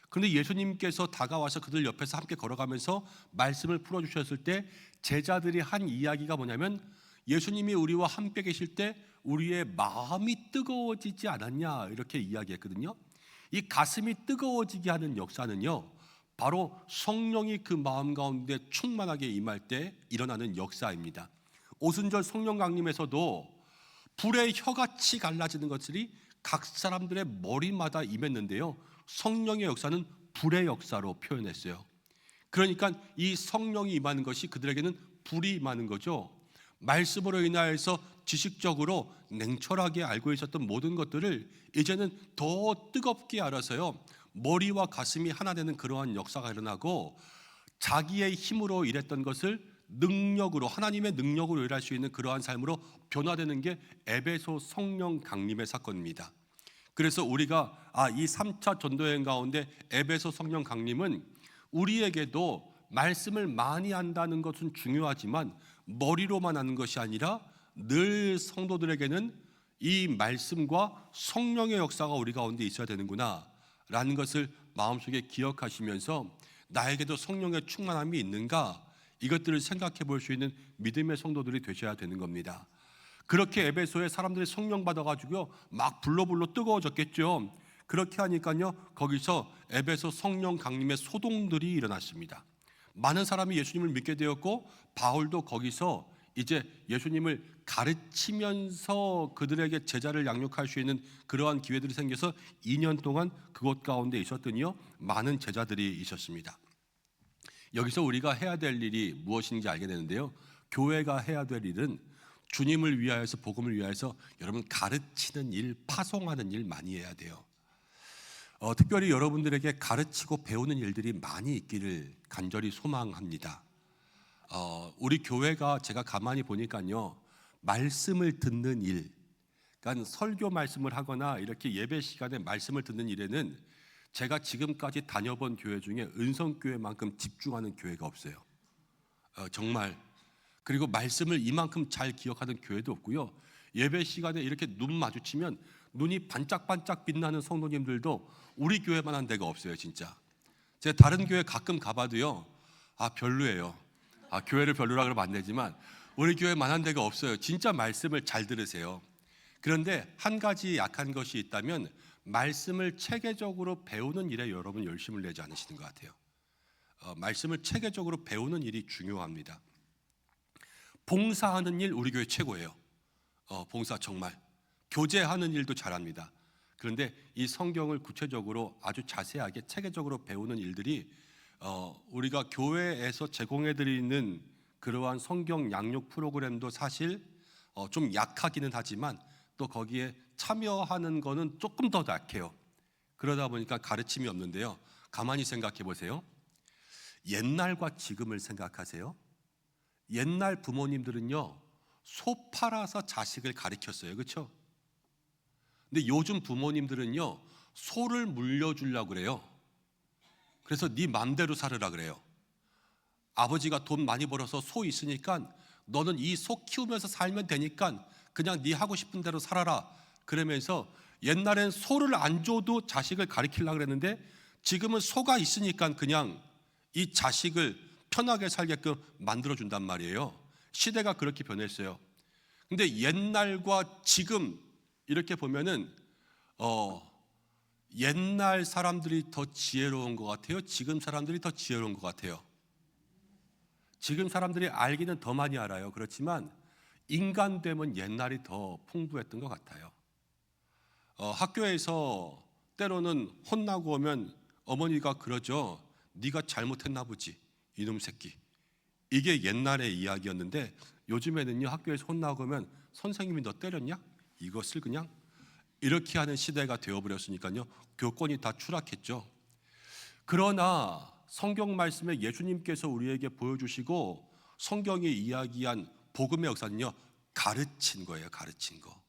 그런데 예수님께서 다가와서 그들 옆에서 함께 걸어가면서 말씀을 풀어주셨을 때 제자들이 한 이야기가 뭐냐면, 예수님이 우리와 함께 계실 때 우리의 마음이 뜨거워지지 않았냐, 이렇게 이야기했거든요. 이 가슴이 뜨거워지게 하는 역사는요, 바로 성령이 그 마음 가운데 충만하게 임할 때 일어나는 역사입니다. 오순절 성령 강림에서도 불의 혀같이 갈라지는 것들이 각 사람들의 머리마다 임했는데요, 성령의 역사는 불의 역사로 표현했어요. 그러니까 이 성령이 임하는 것이 그들에게는 불이 임하는 거죠. 말씀으로 인하여서 지식적으로 냉철하게 알고 있었던 모든 것들을 이제는 더 뜨겁게 알아서요, 머리와 가슴이 하나 되는 그러한 역사가 일어나고, 자기의 힘으로 일했던 것을 능력으로, 하나님의 능력으로 일할 수 있는 그러한 삶으로 변화되는 게 에베소 성령 강림의 사건입니다. 그래서 우리가 이 3차 전도여행 가운데 에베소 성령 강림은 우리에게도 말씀을 많이 안다는 것은 중요하지만 머리로만 아는 것이 아니라 늘 성도들에게는 이 말씀과 성령의 역사가 우리 가운데 있어야 되는구나 라는 것을 마음속에 기억하시면서 나에게도 성령의 충만함이 있는가, 이것들을 생각해 볼 수 있는 믿음의 성도들이 되셔야 되는 겁니다. 그렇게 에베소에 사람들이 성령 받아가지고요, 막 불로불로 뜨거워졌겠죠. 그렇게 하니까요, 거기서 에베소 성령 강림의 소동들이 일어났습니다. 많은 사람이 예수님을 믿게 되었고, 바울도 거기서 이제 예수님을 가르치면서 그들에게 제자를 양육할 수 있는 그러한 기회들이 생겨서 2년 동안 그곳 가운데 있었더니요, 많은 제자들이 있었습니다. 여기서 우리가 해야 될 일이 무엇인지 알게 되는데요, 교회가 해야 될 일은 주님을 위하여서, 복음을 위하여서 여러분 가르치는 일, 파송하는 일 많이 해야 돼요. 특별히 여러분들에게 가르치고 배우는 일들이 많이 있기를 간절히 소망합니다. 우리 교회가 제가 가만히 보니까요, 말씀을 듣는 일, 그러니까 설교 말씀을 하거나 이렇게 예배 시간에 말씀을 듣는 일에는 제가 지금까지 다녀본 교회 중에 은성교회만큼 집중하는 교회가 없어요. 정말. 그리고 말씀을 이만큼 잘 기억하는 교회도 없고요, 예배 시간에 이렇게 눈 마주치면 눈이 반짝반짝 빛나는 성도님들도 우리 교회만한 데가 없어요. 진짜 제가 다른 교회 가끔 가봐도요, 별로예요. 교회를 별로라 그러면 안 되지만 우리 교회만한 데가 없어요. 진짜 말씀을 잘 들으세요. 그런데 한 가지 약한 것이 있다면 말씀을 체계적으로 배우는 일에 여러분 열심을 내지 않으시는 것 같아요. 말씀을 체계적으로 배우는 일이 중요합니다. 봉사하는 일 우리 교회 최고예요. 봉사 정말 교제하는 일도 잘합니다. 그런데 이 성경을 구체적으로 아주 자세하게 체계적으로 배우는 일들이 우리가 교회에서 제공해드리는 그러한 성경 양육 프로그램도 사실 좀 약하기는 하지만 또 거기에 참여하는 거는 조금 더 약해요. 그러다 보니까 가르침이 없는데요. 가만히 생각해 보세요. 옛날과 지금을 생각하세요. 옛날 부모님들은요, 소 팔아서 자식을 가르쳤어요. 그렇죠? 근데 요즘 부모님들은요, 소를 물려주려고 그래요. 그래서 네 맘대로 살으라 그래요. 아버지가 돈 많이 벌어서 소 있으니까 너는 이 소 키우면서 살면 되니까 그냥 네 하고 싶은 대로 살아라. 그러면서 옛날엔 소를 안 줘도 자식을 가르치려고 그랬는데 지금은 소가 있으니까 그냥 이 자식을 편하게 살게끔 만들어준단 말이에요. 시대가 그렇게 변했어요. 근데 옛날과 지금 이렇게 보면은 옛날 사람들이 더 지혜로운 것 같아요? 지금 사람들이 더 지혜로운 것 같아요? 지금 사람들이 알기는 더 많이 알아요. 그렇지만 인간됨은 옛날이 더 풍부했던 것 같아요. 학교에서 때로는 혼나고 오면 어머니가 그러죠. 네가 잘못했나 보지, 이놈 새끼. 이게 옛날의 이야기였는데 요즘에는요, 학교에서 혼나고 오면 선생님이 너 때렸냐? 이것을 그냥 이렇게 하는 시대가 되어버렸으니까요, 교권이 다 추락했죠. 그러나 성경 말씀에 예수님께서 우리에게 보여주시고 성경이 이야기한 복음의 역사는요, 가르친 거예요. 가르친 거.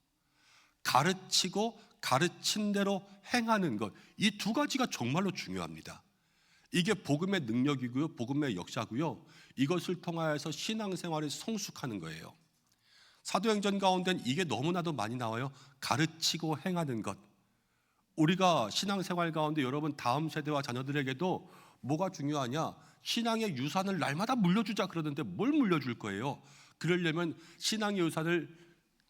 가르치고 가르친 대로 행하는 것, 이 두 가지가 정말로 중요합니다. 이게 복음의 능력이고요, 복음의 역사고요, 이것을 통하여서 신앙생활에 성숙하는 거예요. 사도행전 가운데는 이게 너무나도 많이 나와요. 가르치고 행하는 것. 우리가 신앙생활 가운데 여러분 다음 세대와 자녀들에게도 뭐가 중요하냐? 신앙의 유산을 날마다 물려주자 그러는데 뭘 물려줄 거예요? 그러려면 신앙의 유산을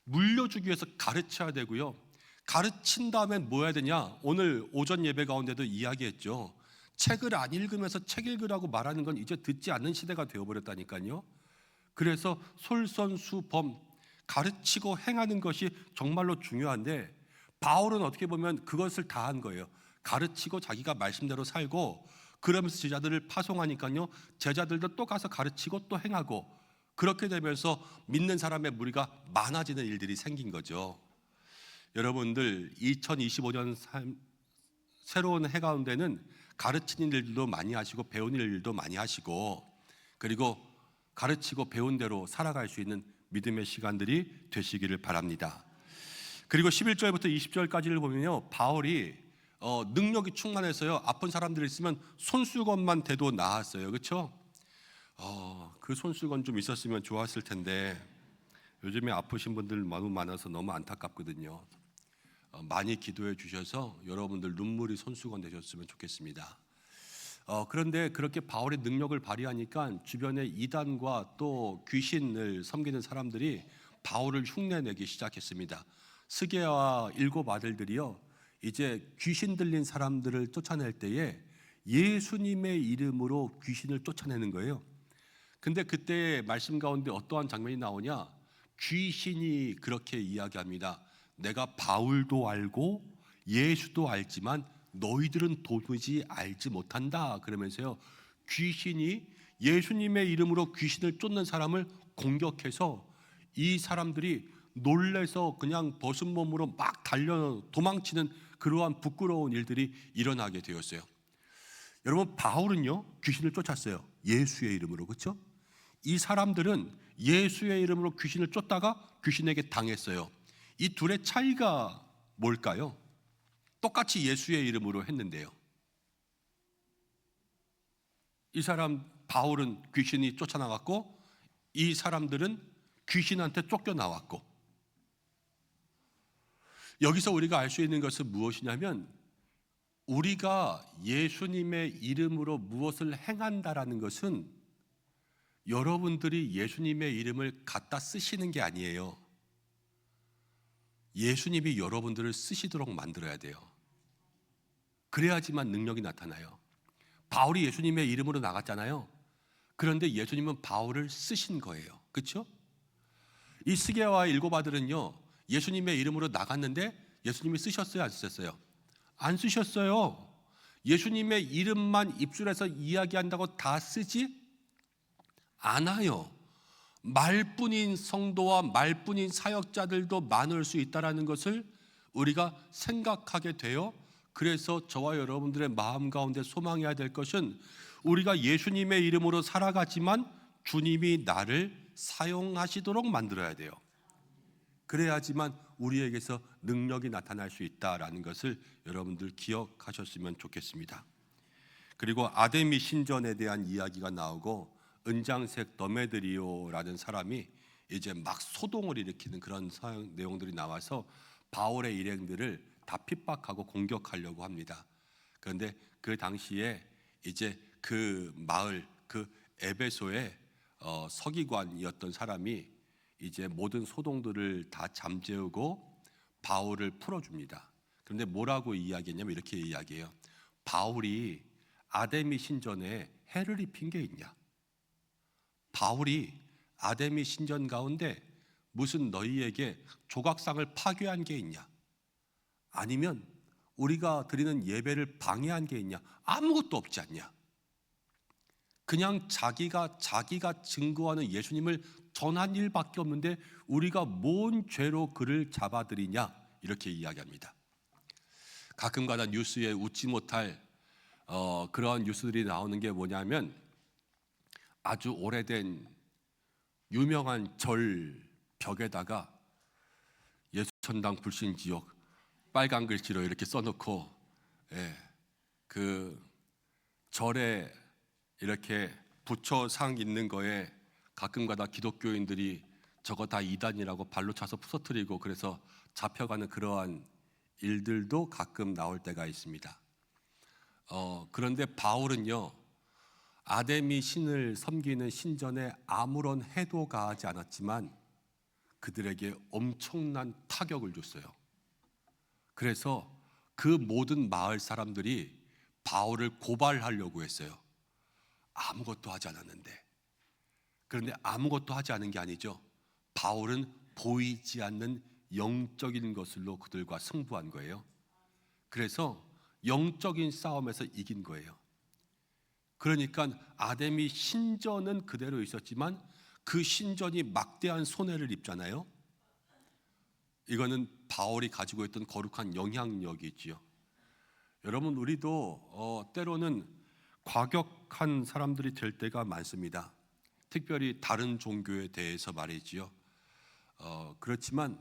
물려주기 위해서 가르쳐야 되고요, 가르친 다음엔 뭐 해야 되냐? 오늘 오전 예배 가운데도 이야기했죠. 책을 안 읽으면서 책 읽으라고 말하는 건 이제 듣지 않는 시대가 되어버렸다니까요. 그래서 솔선수범, 가르치고 행하는 것이 정말로 중요한데 바울은 어떻게 보면 그것을 다 한 거예요. 가르치고 자기가 말씀대로 살고 그러면서 제자들을 파송하니까요, 제자들도 또 가서 가르치고 또 행하고, 그렇게 되면서 믿는 사람의 무리가 많아지는 일들이 생긴 거죠. 여러분들 2025년 새로운 해 가운데는 가르치는 일들도 많이 하시고 배우는 일도 많이 하시고, 그리고 가르치고 배운 대로 살아갈 수 있는 믿음의 시간들이 되시기를 바랍니다. 그리고 11절부터 20절까지를 보면요, 바울이 능력이 충만해서요, 아픈 사람들이 있으면 손수건만 대도 나았어요. 그렇죠? 그 손수건 좀 있었으면 좋았을 텐데 요즘에 아프신 분들 너무 많아서 너무 안타깝거든요. 많이 기도해 주셔서 여러분들 눈물이 손수건 되셨으면 좋겠습니다. 그런데 그렇게 바울의 능력을 발휘하니까 주변에 이단과 또 귀신을 섬기는 사람들이 바울을 흉내내기 시작했습니다. 스게와 7 아들들이요, 이제 귀신 들린 사람들을 쫓아낼 때에 예수님의 이름으로 귀신을 쫓아내는 거예요. 근데 그때 말씀 가운데 어떠한 장면이 나오냐? 귀신이 그렇게 이야기합니다. 내가 바울도 알고 예수도 알지만 너희들은 도무지 알지 못한다. 그러면서요, 귀신이 예수님의 이름으로 귀신을 쫓는 사람을 공격해서 이 사람들이 놀래서 그냥 벗은 몸으로 막 달려 도망치는 그러한 부끄러운 일들이 일어나게 되었어요. 여러분, 바울은요, 귀신을 쫓았어요. 예수의 이름으로. 그렇죠? 이 사람들은 예수의 이름으로 귀신을 쫓다가 귀신에게 당했어요. 이 둘의 차이가 뭘까요? 똑같이 예수의 이름으로 했는데요, 이 사람 바울은 귀신이 쫓아나갔고 이 사람들은 귀신한테 쫓겨나왔고, 여기서 우리가 알 수 있는 것은 무엇이냐면 우리가 예수님의 이름으로 무엇을 행한다라는 것은 여러분들이 예수님의 이름을 갖다 쓰시는 게 아니에요. 예수님이 여러분들을 쓰시도록 만들어야 돼요. 그래야지만 능력이 나타나요. 바울이 예수님의 이름으로 나갔잖아요. 그런데 예수님은 바울을 쓰신 거예요. 그렇죠? 이 스게와 7 아들은요, 예수님의 이름으로 나갔는데 예수님이 쓰셨어요? 안 쓰셨어요? 안 쓰셨어요. 예수님의 이름만 입술에서 이야기한다고 다 쓰지 않아요. 말뿐인 성도와 말뿐인 사역자들도 많을 수 있다는 것을 우리가 생각하게 되어 그래서 저와 여러분들의 마음 가운데 소망해야 될 것은 우리가 예수님의 이름으로 살아가지만 주님이 나를 사용하시도록 만들어야 돼요. 그래야지만 우리에게서 능력이 나타날 수 있다라는 것을 여러분들 기억하셨으면 좋겠습니다. 그리고 아데미 신전에 대한 이야기가 나오고 은장색 더메드리오라는 사람이 이제 막 소동을 일으키는 그런 내용들이 나와서 바울의 일행들을 다 핍박하고 공격하려고 합니다. 그런데 그 당시에 이제 그 마을, 그 에베소의 서기관이었던 사람이 이제 모든 소동들을 다 잠재우고 바울을 풀어줍니다. 그런데 뭐라고 이야기했냐면 이렇게 이야기해요. 바울이 아데미 신전에 해를 입힌 게 있냐? 바울이 아데미 신전 가운데 무슨 너희에게 조각상을 파괴한 게 있냐? 아니면 우리가 드리는 예배를 방해한 게 있냐? 아무것도 없지 않냐? 그냥 자기가 증거하는 예수님을 전한 일밖에 없는데 우리가 뭔 죄로 그를 잡아들이냐? 이렇게 이야기합니다. 가끔가다 뉴스에 웃지 못할 그러한 뉴스들이 나오는 게 뭐냐면 아주 오래된 유명한 절 벽에다가 예수천당 불신지옥 빨간 글씨로 이렇게 써놓고 그 절에 이렇게 부처상 있는 거에 가끔가다 기독교인들이 저거 다 이단이라고 발로 차서 부서뜨리고 그래서 잡혀가는 그러한 일들도 가끔 나올 때가 있습니다. 그런데 바울은요, 아데미 신을 섬기는 신전에 아무런 해도 가하지 않았지만 그들에게 엄청난 타격을 줬어요. 그래서 그 모든 마을 사람들이 바울을 고발하려고 했어요. 아무것도 하지 않았는데. 그런데 아무것도 하지 않은 게 아니죠. 바울은 보이지 않는 영적인 것으로 그들과 승부한 거예요. 그래서 영적인 싸움에서 이긴 거예요. 그러니까 아데미 신전은 그대로 있었지만 그 신전이 막대한 손해를 입잖아요. 이거는 바울이 가지고 있던 거룩한 영향력이 있지요. 여러분, 우리도 때로는 과격한 사람들이 될 때가 많습니다. 특별히 다른 종교에 대해서 말이지요. 그렇지만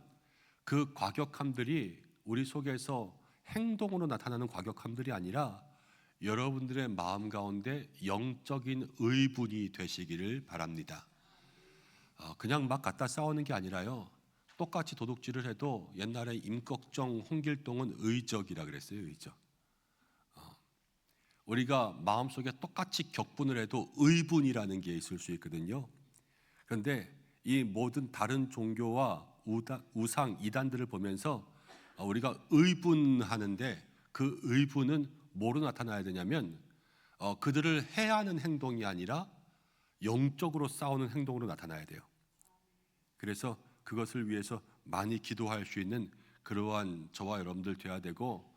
그 과격함들이 우리 속에서 행동으로 나타나는 과격함들이 아니라 여러분들의 마음 가운데 영적인 의분이 되시기를 바랍니다. 그냥 막 갖다 싸우는 게 아니라요, 똑같이 도둑질을 해도 옛날에 임꺽정, 홍길동은 의적이라 그랬어요. 의적. 우리가 마음속에 똑같이 격분을 해도 의분이라는 게 있을 수 있거든요. 그런데 이 모든 다른 종교와 우상, 이단들을 보면서 우리가 의분하는데 그 의분은 뭐로 나타나야 되냐면 그들을 해하는 행동이 아니라 영적으로 싸우는 행동으로 나타나야 돼요. 그래서 그것을 위해서 많이 기도할 수 있는 그러한 저와 여러분들 되어야 되고,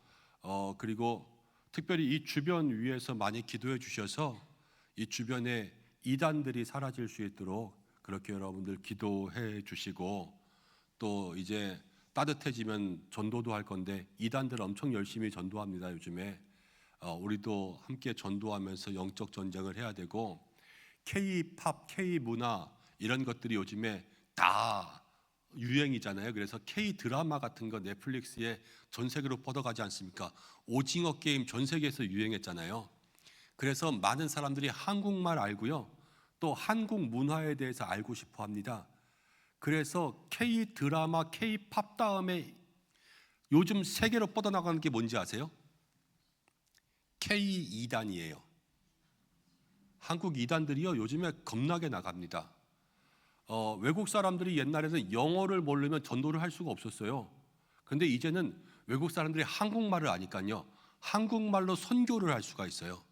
그리고 특별히 이 주변 위에서 많이 기도해 주셔서 이 주변에 이단들이 사라질 수 있도록 그렇게 여러분들 기도해 주시고, 또 이제 따뜻해지면 전도도 할 건데 이단들 엄청 열심히 전도합니다. 요즘에 우리도 함께 전도하면서 영적 전쟁을 해야 되고, K-팝, K-문화 이런 것들이 요즘에 다 유행이잖아요. 그래서 K-드라마 같은 거 넷플릭스에 전 세계로 뻗어가지 않습니까? 오징어 게임 전 세계에서 유행했잖아요. 그래서 많은 사람들이 한국말 알고요, 또 한국 문화에 대해서 알고 싶어 합니다. 그래서 K-드라마, K-팝 다음에 요즘 세계로 뻗어나가는 게 뭔지 아세요? K-2단이에요. 한국 2단들이요 요즘에 겁나게 나갑니다. 외국 사람들이 옛날에는 영어를 모르면 전도를 할 수가 없었어요. 그런데 이제는 외국 사람들이 한국말을 아니까요, 한국말로 선교를 할 수가 있어요.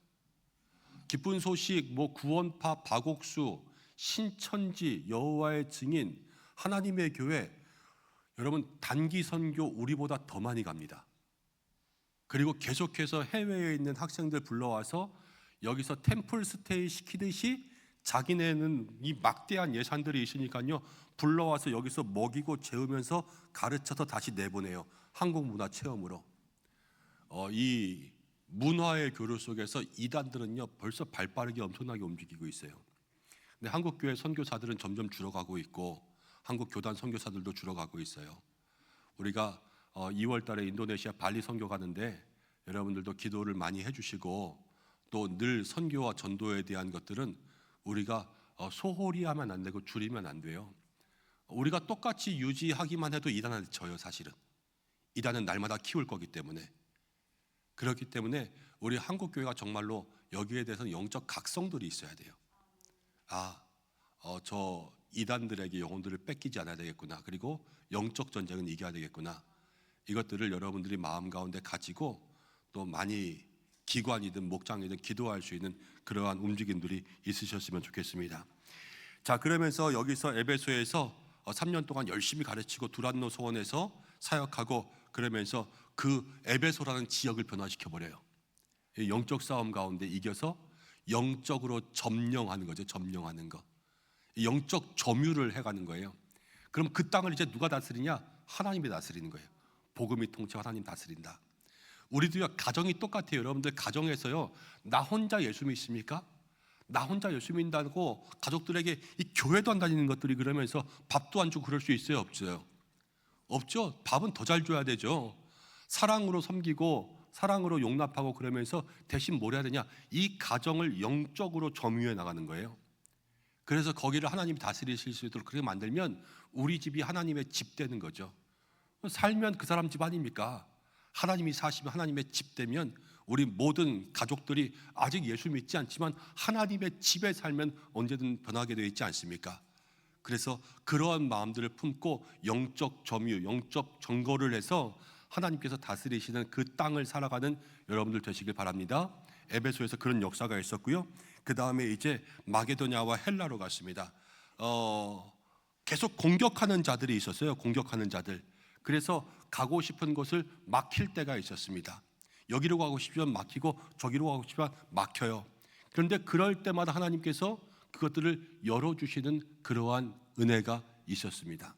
기쁜 소식, 구원파, 박옥수, 신천지, 여호와의 증인, 하나님의 교회, 여러분 단기 선교 우리보다 더 많이 갑니다. 그리고 계속해서 해외에 있는 학생들 불러와서 여기서 템플 스테이 시키듯이 자기네는 이 막대한 예산들이 있으니까요, 불러와서 여기서 먹이고 재우면서 가르쳐서 다시 내보내요. 한국 문화 체험으로. 이 문화의 교류 속에서 이단들은요 벌써 발빠르게 엄청나게 움직이고 있어요. 근데 한국 교회 선교사들은 점점 줄어가고 있고 한국 교단 선교사들도 줄어가고 있어요. 우리가 2월 달에 인도네시아 발리 선교 가는데 여러분들도 기도를 많이 해주시고 또 늘 선교와 전도에 대한 것들은 우리가 소홀히 하면 안 되고 줄이면 안 돼요. 우리가 똑같이 유지하기만 해도 이단은 져요. 사실은 이단은 날마다 키울 거기 때문에. 그렇기 때문에 우리 한국 교회가 정말로 여기에 대해서는 영적 각성들이 있어야 돼요. 저 이단들에게 영혼들을 뺏기지 않아야 되겠구나. 그리고 영적 전쟁은 이겨야 되겠구나. 이것들을 여러분들이 마음 가운데 가지고 또 많이 기관이든 목장이든 기도할 수 있는 그러한 움직임들이 있으셨으면 좋겠습니다. 자, 그러면서 여기서 에베소에서 3년 동안 열심히 가르치고 두란노 소원에서 사역하고 그러면서 그 에베소라는 지역을 변화시켜 버려요. 영적 싸움 가운데 이겨서 영적으로 점령하는 거죠. 점령하는 거. 영적 점유를 해가는 거예요. 그럼 그 땅을 이제 누가 다스리냐? 하나님이 다스리는 거예요. 복음이 통치 하나님 다스린다. 우리도요 가정이 똑같아요. 여러분들 가정에서요 나 혼자 예수 믿습니까? 나 혼자 예수 믿는다고 가족들에게 이 교회도 안 다니는 것들이 그러면서 밥도 안 주고 그럴 수 있어요? 없어요? 없죠. 밥은 더 잘 줘야 되죠. 사랑으로 섬기고 사랑으로 용납하고 그러면서 대신 뭘 해야 되냐? 이 가정을 영적으로 점유해 나가는 거예요. 그래서 거기를 하나님이 다스리실 수 있도록 그렇게 만들면 우리 집이 하나님의 집 되는 거죠. 살면 그 사람 집 아닙니까? 하나님이 사시면 하나님의 집 되면 우리 모든 가족들이 아직 예수 믿지 않지만 하나님의 집에 살면 언제든 변하게 되어 있지 않습니까? 그래서 그러한 마음들을 품고 영적 점유, 영적 정거를 해서 하나님께서 다스리시는 그 땅을 살아가는 여러분들 되시길 바랍니다. 에베소에서 그런 역사가 있었고요. 그 다음에 이제 마게도냐와 헬라로 갔습니다. 계속 공격하는 자들이 있었어요. 공격하는 자들. 그래서 가고 싶은 곳을 막힐 때가 있었습니다. 여기로 가고 싶으면 막히고 저기로 가고 싶으면 막혀요. 그런데 그럴 때마다 하나님께서 그것들을 열어주시는 그러한 은혜가 있었습니다.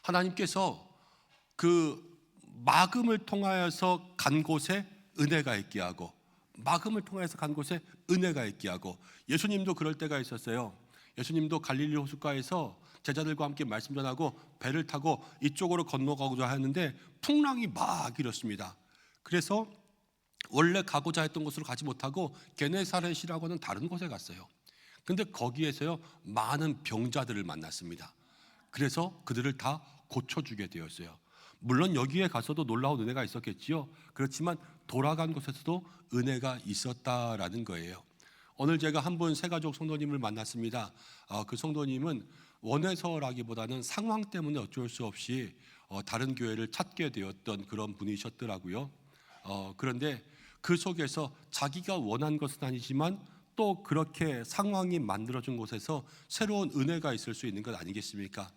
하나님께서 그 막음을 통하여서 간 곳에 은혜가 있게 하고 막음을 통해서 간 곳에 은혜가 있게 하고 예수님도 그럴 때가 있었어요. 예수님도 갈릴리 호숫가에서 제자들과 함께 말씀 전하고 배를 타고 이쪽으로 건너가고자 하는데 풍랑이 막 일었습니다. 그래서 원래 가고자 했던 곳으로 가지 못하고 게네사렛이라고 하는 다른 곳에 갔어요. 근데 거기에서요 많은 병자들을 만났습니다. 그래서 그들을 다 고쳐주게 되었어요. 물론 여기에 가서도 놀라운 은혜가 있었겠지요. 그렇지만 돌아간 곳에서도 은혜가 있었다라는 거예요. 오늘 제가 한 분 새가족 성도님을 만났습니다. 그 성도님은 원해서라기보다는 상황 때문에 어쩔 수 없이 다른 교회를 찾게 되었던 그런 분이셨더라고요. 그런데 그 속에서 자기가 원한 것은 아니지만 또 그렇게 상황이 만들어준 곳에서 새로운 은혜가 있을 수 있는 것 아니겠습니까?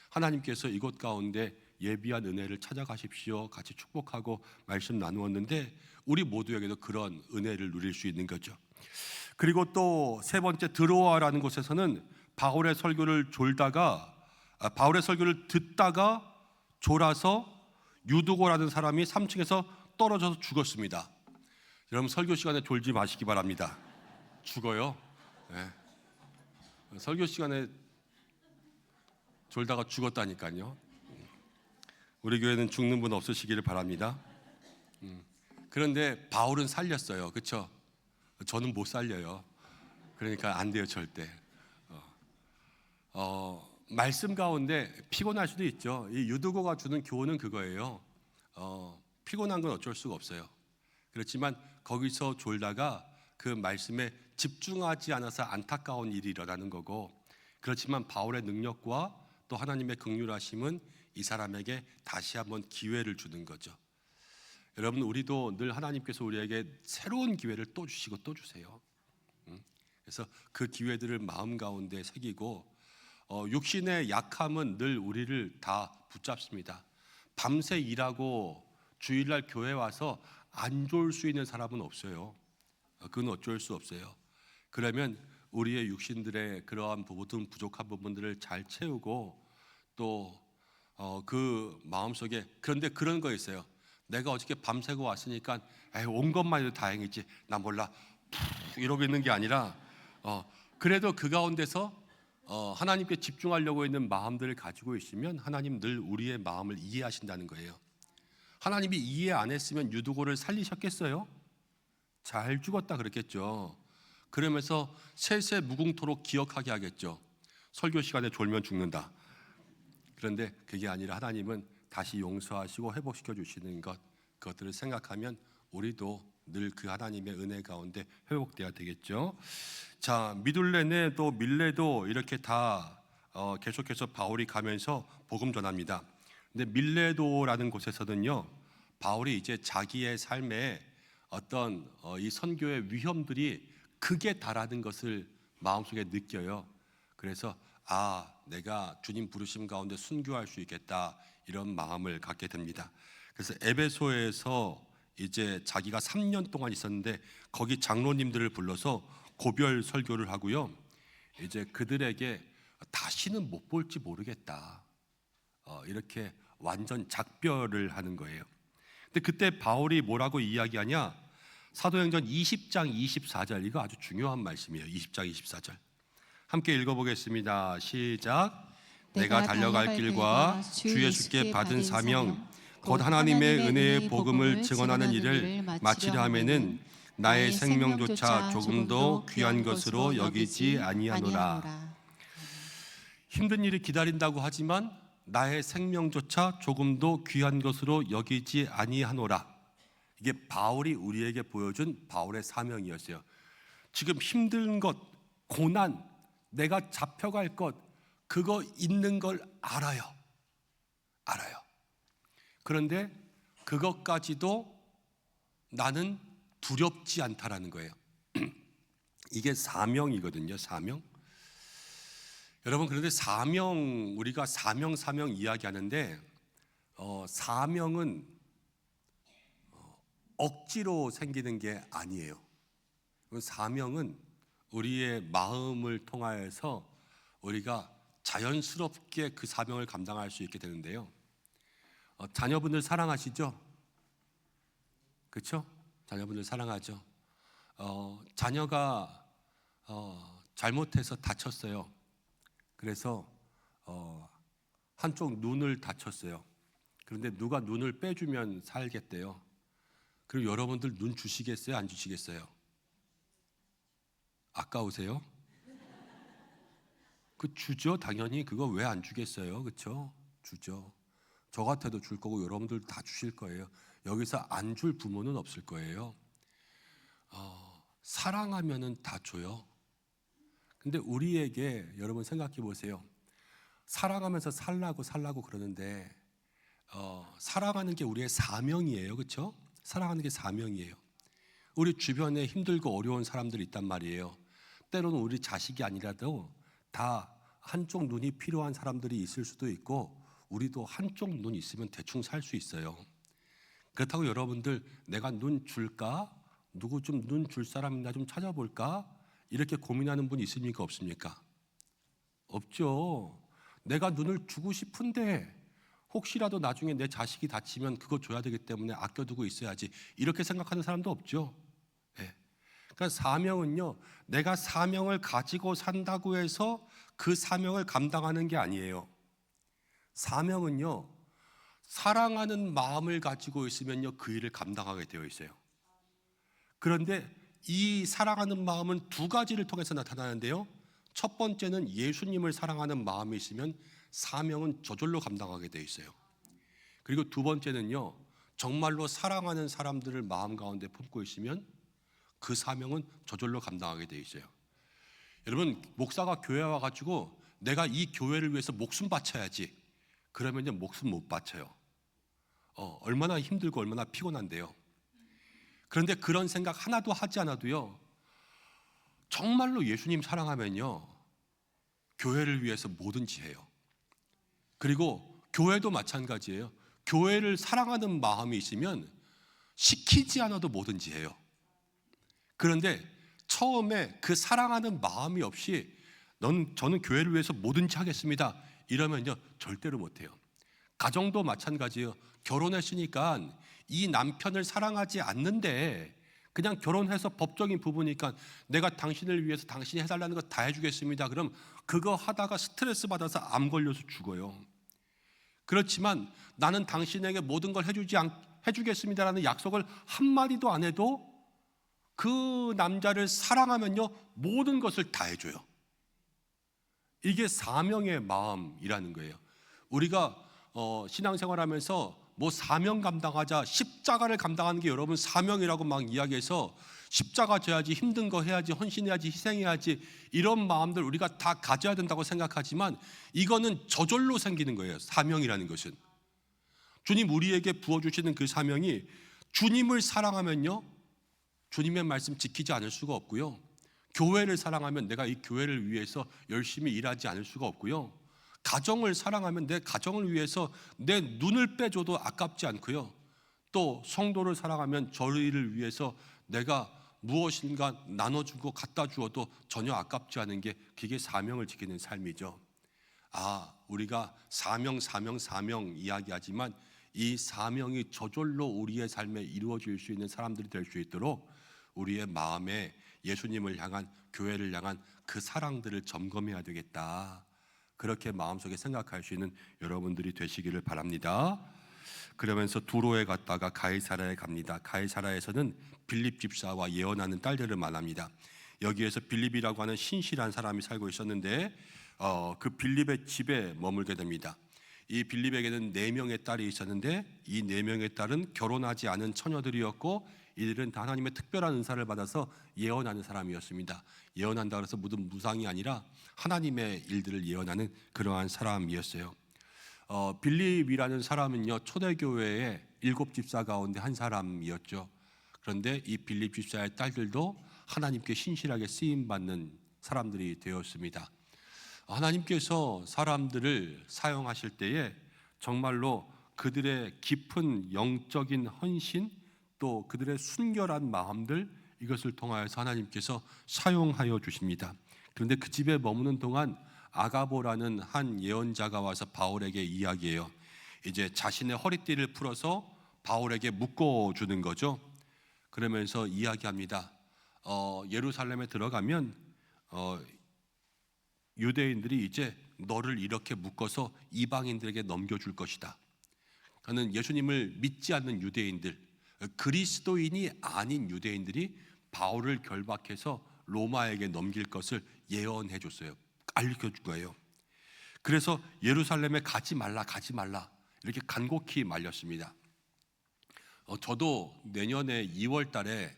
하나님께서 이곳 가운데 예비한 은혜를 찾아가십시오. 같이 축복하고 말씀 나누었는데 우리 모두에게도 그런 은혜를 누릴 수 있는 거죠. 그리고 또 세 번째 드로아라는 곳에서는 바울의 설교를 듣다가 졸아서 유두고라는 사람이 3층에서 떨어져서 죽었습니다. 여러분 설교 시간에 졸지 마시기 바랍니다. 죽어요. 네. 설교 시간에 졸다가 죽었다니까요. 우리 교회는 죽는 분 없으시기를 바랍니다. 그런데 바울은 살렸어요. 그렇죠? 저는 못 살려요. 그러니까 안 돼요 절대. 말씀 가운데 피곤할 수도 있죠. 이 유두고가 주는 교훈은 그거예요. 피곤한 건 어쩔 수가 없어요. 그렇지만 거기서 졸다가 그 말씀에 집중하지 않아서 안타까운 일이 일어나는 거고, 그렇지만 바울의 능력과 또 하나님의 긍휼하심은 이 사람에게 다시 한번 기회를 주는 거죠. 여러분 우리도 늘 하나님께서 우리에게 새로운 기회를 또 주시고 또 주세요. 그래서 그 기회들을 마음 가운데 새기고, 육신의 약함은 늘 우리를 다 붙잡습니다. 밤새 일하고 주일날 교회 와서 안 좋을 수 있는 사람은 없어요. 그건 어쩔 수 없어요. 그러면 우리의 육신들의 그러한 모든 부족한 부분들을 잘 채우고 또 그 마음속에, 그런데 그런 거 있어요. 내가 어저께 밤새고 왔으니까 온 것만 해도 다행이지, 나 몰라 푹 이러고 있는 게 아니라 그래도 그 가운데서 하나님께 집중하려고 있는 마음들을 가지고 있으면 하나님 늘 우리의 마음을 이해하신다는 거예요. 하나님이 이해 안 했으면 유두고를 살리셨겠어요? 잘 죽었다 그랬겠죠. 그러면서 세세 무궁토록 기억하게 하겠죠. 설교 시간에 졸면 죽는다. 그런데 그게 아니라 하나님은 다시 용서하시고 회복시켜 주시는 그것들을 생각하면 우리도 늘 그 하나님의 은혜 가운데 회복돼야 되겠죠. 자, 미둘레네 또 밀레도 이렇게 다 계속해서 바울이 가면서 복음 전합니다. 근데 밀레도라는 곳에서는요, 바울이 이제 자기의 삶에 어떤 이 선교의 위험들이 극에 달하는 것을 마음속에 느껴요. 그래서 내가 주님 부르심 가운데 순교할 수 있겠다, 이런 마음을 갖게 됩니다. 그래서 에베소에서 이제 자기가 3년 동안 있었는데 거기 장로님들을 불러서 고별 설교를 하고요. 이제 그들에게 다시는 못 볼지 모르겠다, 이렇게 완전 작별을 하는 거예요. 근데 그때 바울이 뭐라고 이야기하냐? 사도행전 20장 24절, 이거 아주 중요한 말씀이에요. 20장 24절 함께 읽어보겠습니다. 시작. 내가 달려갈 길과 주 예수께 받은 사명 곧 하나님의 은혜의 복음을 증언하는 일을 마치려 하면은 나의 생명조차 조금도 귀한 것으로 여기지 아니하노라. 힘든 일이 기다린다고 하지만 나의 생명조차 조금도 귀한 것으로 여기지 아니하노라. 이게 바울이 우리에게 보여준 바울의 사명이었어요. 지금 힘든 것, 고난, 내가 잡혀갈 것, 그거 있는 걸 알아요. 그런데 그것까지도 나는 두렵지 않다라는 거예요. 이게 사명이거든요. 사명. 여러분, 그런데 우리가 사명 이야기하는데 사명은 억지로 생기는 게 아니에요. 사명은 우리의 마음을 통하여서 우리가 자연스럽게 그 사명을 감당할 수 있게 되는데요. 자녀분들 사랑하시죠? 그렇죠? 자녀분들 사랑하죠. 자녀가 잘못해서 다쳤어요. 그래서 한쪽 눈을 다쳤어요. 그런데 누가 눈을 빼주면 살겠대요. 그럼 여러분들 눈 주시겠어요? 안 주시겠어요? 아까우세요? 그 주죠. 당연히. 그거 왜 안 주겠어요? 그렇죠? 주죠. 저 같아도 줄 거고 여러분들 다 주실 거예요. 여기서 안 줄 부모는 없을 거예요. 사랑하면은 다 줘요. 근데 우리에게 여러분 생각해 보세요. 사랑하면서 살라고 그러는데 사랑하는 게 우리의 사명이에요. 그렇죠? 사랑하는 게 사명이에요. 우리 주변에 힘들고 어려운 사람들이 있단 말이에요. 때로는 우리 자식이 아니라도 다 한쪽 눈이 필요한 사람들이 있을 수도 있고 우리도 한쪽 눈 있으면 대충 살 수 있어요. 그렇다고 여러분들 내가 눈 줄까? 누구 좀 눈 줄 사람 있나 좀 찾아볼까? 이렇게 고민하는 분 있습니까? 없습니까? 없죠. 내가 눈을 주고 싶은데 혹시라도 나중에 내 자식이 다치면 그거 줘야 되기 때문에 아껴두고 있어야지, 이렇게 생각하는 사람도 없죠. 네. 그러니까 사명은요, 내가 사명을 가지고 산다고 해서 그 사명을 감당하는 게 아니에요. 사명은요, 사랑하는 마음을 가지고 있으면요 그 일을 감당하게 되어 있어요. 그런데 이 사랑하는 마음은 두 가지를 통해서 나타나는데요, 첫 번째는 예수님을 사랑하는 마음이 있으면 사명은 저절로 감당하게 되어 있어요. 그리고 두 번째는요, 정말로 사랑하는 사람들을 마음 가운데 품고 있으면 그 사명은 저절로 감당하게 되어 있어요. 여러분, 목사가 교회 와가지고 내가 이 교회를 위해서 목숨 바쳐야지, 그러면요 목숨 못 바쳐요. 얼마나 힘들고 얼마나 피곤한데요. 그런데 그런 생각 하나도 하지 않아도요, 정말로 예수님 사랑하면요 교회를 위해서 뭐든지 해요. 그리고 교회도 마찬가지예요. 교회를 사랑하는 마음이 있으면 시키지 않아도 뭐든지 해요. 그런데 처음에 그 사랑하는 마음이 없이 저는 교회를 위해서 뭐든지 하겠습니다, 이러면요 절대로 못해요. 가정도 마찬가지예요. 결혼했으니까 이 남편을 사랑하지 않는데 그냥 결혼해서 법적인 부부니까 내가 당신을 위해서 당신이 해달라는 거 다 해주겠습니다. 그럼 그거 하다가 스트레스 받아서 암 걸려서 죽어요. 그렇지만 나는 당신에게 모든 걸 해주겠습니다라는 약속을 한마디도 안 해도 그 남자를 사랑하면요 모든 것을 다 해줘요. 이게 사명의 마음이라는 거예요. 우리가 신앙생활하면서 뭐 사명 감당하자, 십자가를 감당하는 게 여러분 사명이라고 막 이야기해서 십자가 져야지, 힘든 거 해야지, 헌신해야지, 희생해야지, 이런 마음들 우리가 다 가져야 된다고 생각하지만 이거는 저절로 생기는 거예요. 사명이라는 것은 주님 우리에게 부어주시는 그 사명이, 주님을 사랑하면요 주님의 말씀 지키지 않을 수가 없고요, 교회를 사랑하면 내가 이 교회를 위해서 열심히 일하지 않을 수가 없고요, 가정을 사랑하면 내 가정을 위해서 내 눈을 빼줘도 아깝지 않고요, 또 성도를 사랑하면 저희를 위해서 내가 무엇인가 나눠주고 갖다 주어도 전혀 아깝지 않은 게, 그게 사명을 지키는 삶이죠. 우리가 사명 이야기하지만 이 사명이 저절로 우리의 삶에 이루어질 수 있는 사람들이 될 수 있도록 우리의 마음에 예수님을 향한, 교회를 향한 그 사랑들을 점검해야 되겠다, 그렇게 마음속에 생각할 수 있는 여러분들이 되시기를 바랍니다. 그러면서 두로에 갔다가 가이사라에 갑니다. 가이사라에서는 빌립 집사와 예언하는 딸들을 만납니다. 여기에서 빌립이라고 하는 신실한 사람이 살고 있었는데 그 빌립의 집에 머물게 됩니다. 이 빌립에게는 4명의 딸이 있었는데 이 4명의 딸은 결혼하지 않은 처녀들이었고 이들은 다 하나님의 특별한 은사를 받아서 예언하는 사람이었습니다. 예언한다 그래서 무슨 무상이 아니라 하나님의 일들을 예언하는 그러한 사람이었어요. 빌립이라는 사람은요 초대교회의 7집사 가운데 한 사람이었죠. 그런데 이 빌립 집사의 딸들도 하나님께 신실하게 쓰임받는 사람들이 되었습니다. 하나님께서 사람들을 사용하실 때에 정말로 그들의 깊은 영적인 헌신, 또 그들의 순결한 마음들, 이것을 통하여서 하나님께서 사용하여 주십니다. 그런데 그 집에 머무는 동안 아가보라는 한 예언자가 와서 바울에게 이야기해요. 이제 자신의 허리띠를 풀어서 바울에게 묶어주는 거죠. 그러면서 이야기합니다. 예루살렘에 들어가면 유대인들이 이제 너를 이렇게 묶어서 이방인들에게 넘겨줄 것이다. 그는 예수님을 믿지 않는 유대인들, 그리스도인이 아닌 유대인들이 바울을 결박해서 로마에게 넘길 것을 예언해 줬어요. 알려준 거예요. 그래서 예루살렘에 가지 말라 이렇게 간곡히 말렸습니다. 저도 내년에 2월 달에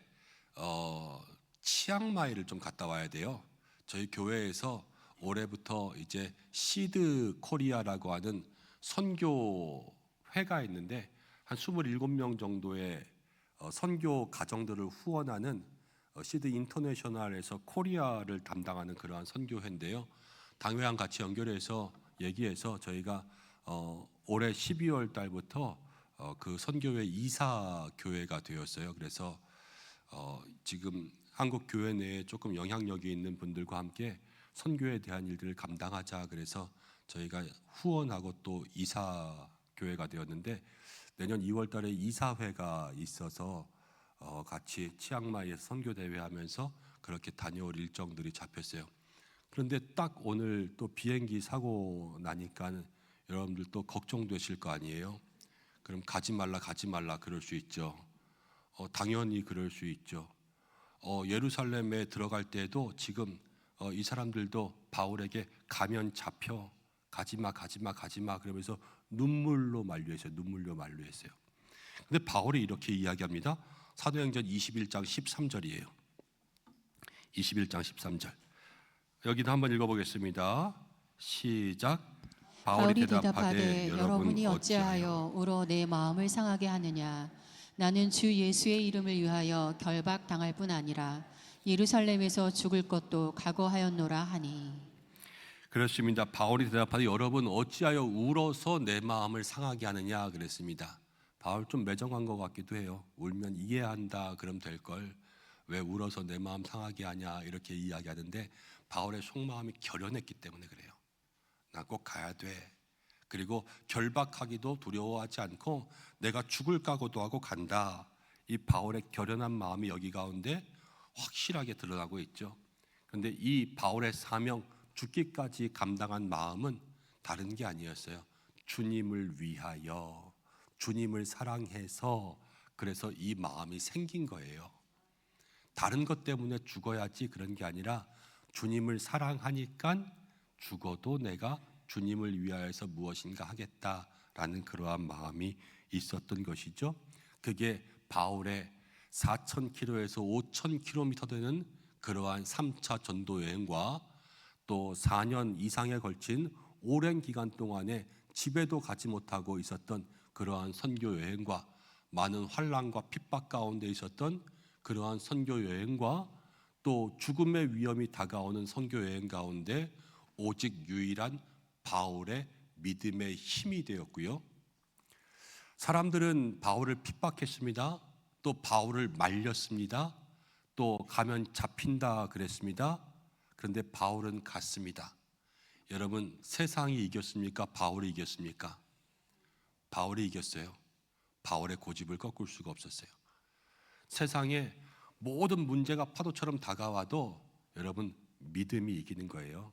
치앙마이를 좀 갔다 와야 돼요. 저희 교회에서 올해부터 이제 시드 코리아라고 하는 선교회가 있는데 한 27명 정도의 선교 가정들을 후원하는 시드 인터내셔널에서 코리아를 담당하는 그러한 선교회인데요. 당회랑 같이 연결해서 얘기해서 저희가 올해 12월 달부터 그 선교회 이사 교회가 되었어요. 그래서 지금 한국 교회 내에 조금 영향력이 있는 분들과 함께 선교에 대한 일들을 감당하자, 그래서 저희가 후원하고 또 이사 교회가 되었는데 내년 2월 달에 이사회가 있어서 같이 치앙마이에서 선교 대회 하면서 그렇게 다녀올 일정들이 잡혔어요. 그런데 딱 오늘 또 비행기 사고 나니까 여러분들 또 걱정되실 거 아니에요. 그럼 가지 말라 그럴 수 있죠. 당연히 그럴 수 있죠. 예루살렘에 들어갈 때도 지금 이 사람들도 바울에게 가면 잡혀, 가지마 그러면서 눈물로 만류했어요. 근데 바울이 이렇게 이야기합니다. 사도행전 21장 13절이에요. 21장 13절. 여기도 한번 읽어보겠습니다. 시작. 바울이 대답하되 여러분이 어찌하여 울어 내 마음을 상하게 하느냐. 나는 주 예수의 이름을 위하여 결박당할 뿐 아니라 예루살렘에서 죽을 것도 각오하였노라 하니. 그렇습니다. 바울이 대답하되 여러분 어찌하여 울어서 내 마음을 상하게 하느냐 그랬습니다. 바울 좀 매정한 것 같기도 해요. 울면 이해한다 그럼 될걸 왜 울어서 내 마음 상하게 하냐 이렇게 이야기하는데 바울의 속마음이 결연했기 때문에 그래요. 나 꼭 가야 돼. 그리고 결박하기도 두려워하지 않고 내가 죽을 각오도 하고 간다. 이 바울의 결연한 마음이 여기 가운데 확실하게 드러나고 있죠. 그런데 이 바울의 사명, 죽기까지 감당한 마음은 다른 게 아니었어요. 주님을 위하여, 주님을 사랑해서, 그래서 이 마음이 생긴 거예요. 다른 것 때문에 죽어야지 그런 게 아니라 주님을 사랑하니까 죽어도 내가 주님을 위하여서 무엇인가 하겠다라는 그러한 마음이 있었던 것이죠. 그게 바울의 4,000km에서 5,000km 되는 그러한 3차 전도 여행과 또 4년 이상에 걸친 오랜 기간 동안에 집에도 가지 못하고 있었던 그러한 선교 여행과 많은 환난과 핍박 가운데 있었던 그러한 선교 여행과 또 죽음의 위험이 다가오는 선교 여행 가운데 오직 유일한 바울의 믿음의 힘이 되었고요. 사람들은 바울을 핍박했습니다. 또 바울을 말렸습니다. 또 가면 잡힌다 그랬습니다. 그런데 바울은 갔습니다. 여러분, 세상이 이겼습니까? 바울이 이겼습니까? 바울이 이겼어요. 바울의 고집을 꺾을 수가 없었어요. 세상에 모든 문제가 파도처럼 다가와도 여러분, 믿음이 이기는 거예요.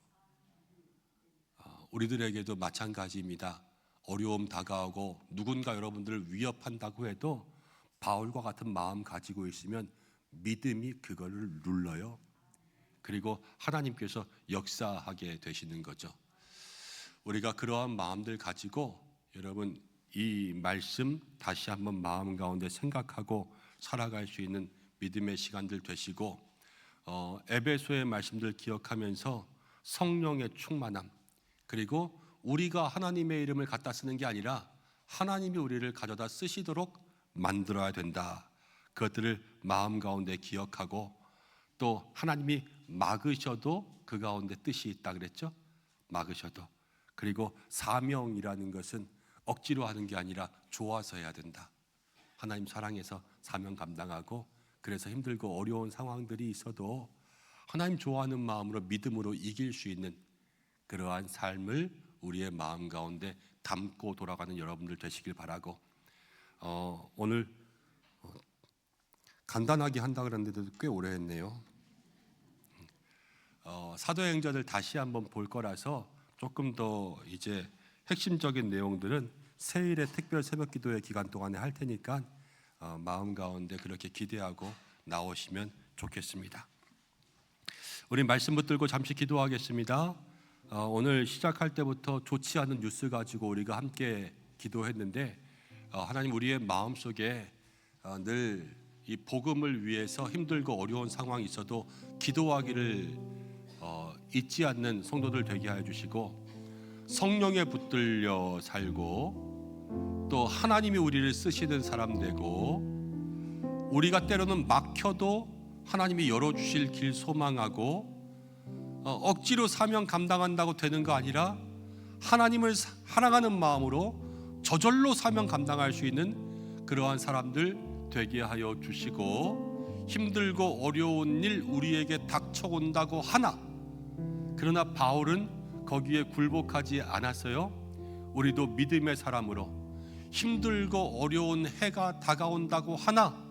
우리들에게도 마찬가지입니다. 어려움 다가오고 누군가 여러분들을 위협한다고 해도 바울과 같은 마음 가지고 있으면 믿음이 그거를 눌러요. 그리고 하나님께서 역사하게 되시는 거죠. 우리가 그러한 마음들 가지고 여러분, 이 말씀 다시 한번 마음 가운데 생각하고 살아갈 수 있는 믿음의 시간들 되시고, 에베소의 말씀들 기억하면서 성령의 충만함, 그리고 우리가 하나님의 이름을 갖다 쓰는 게 아니라 하나님이 우리를 가져다 쓰시도록 만들어야 된다. 그것들을 마음 가운데 기억하고, 또 하나님이 막으셔도 그 가운데 뜻이 있다 그랬죠. 막으셔도. 그리고 사명이라는 것은 억지로 하는 게 아니라 좋아서 해야 된다. 하나님 사랑해서 사명 감당하고, 그래서 힘들고 어려운 상황들이 있어도 하나님 좋아하는 마음으로 믿음으로 이길 수 있는 그러한 삶을 우리의 마음 가운데 담고 돌아가는 여러분들 되시길 바라고, 오늘 간단하게 한다 그랬는데도 꽤 오래 했네요. 사도행전을 다시 한번 볼 거라서 조금 더 이제 핵심적인 내용들은 세일의 특별 새벽 기도의 기간 동안에 할 테니까 마음 가운데 그렇게 기대하고 나오시면 좋겠습니다. 우리 말씀 붙들고 잠시 기도하겠습니다. 오늘 시작할 때부터 좋지 않은 뉴스 가지고 우리가 함께 기도했는데, 하나님 우리의 마음속에 늘 이 복음을 위해서 힘들고 어려운 상황이 있어도 기도하기를 잊지 않는 성도들 되게 하여 주시고, 성령에 붙들려 살고 또 하나님이 우리를 쓰시는 사람 되고, 우리가 때로는 막혀도 하나님이 열어주실 길 소망하고, 억지로 사명 감당한다고 되는 거 아니라 하나님을 사랑하는 마음으로 저절로 사명 감당할 수 있는 그러한 사람들 되게 하여 주시고, 힘들고 어려운 일 우리에게 닥쳐온다고 하나, 그러나 바울은 거기에 굴복하지 않았어요. 우리도 믿음의 사람으로 힘들고 어려운 해가 다가온다고 하나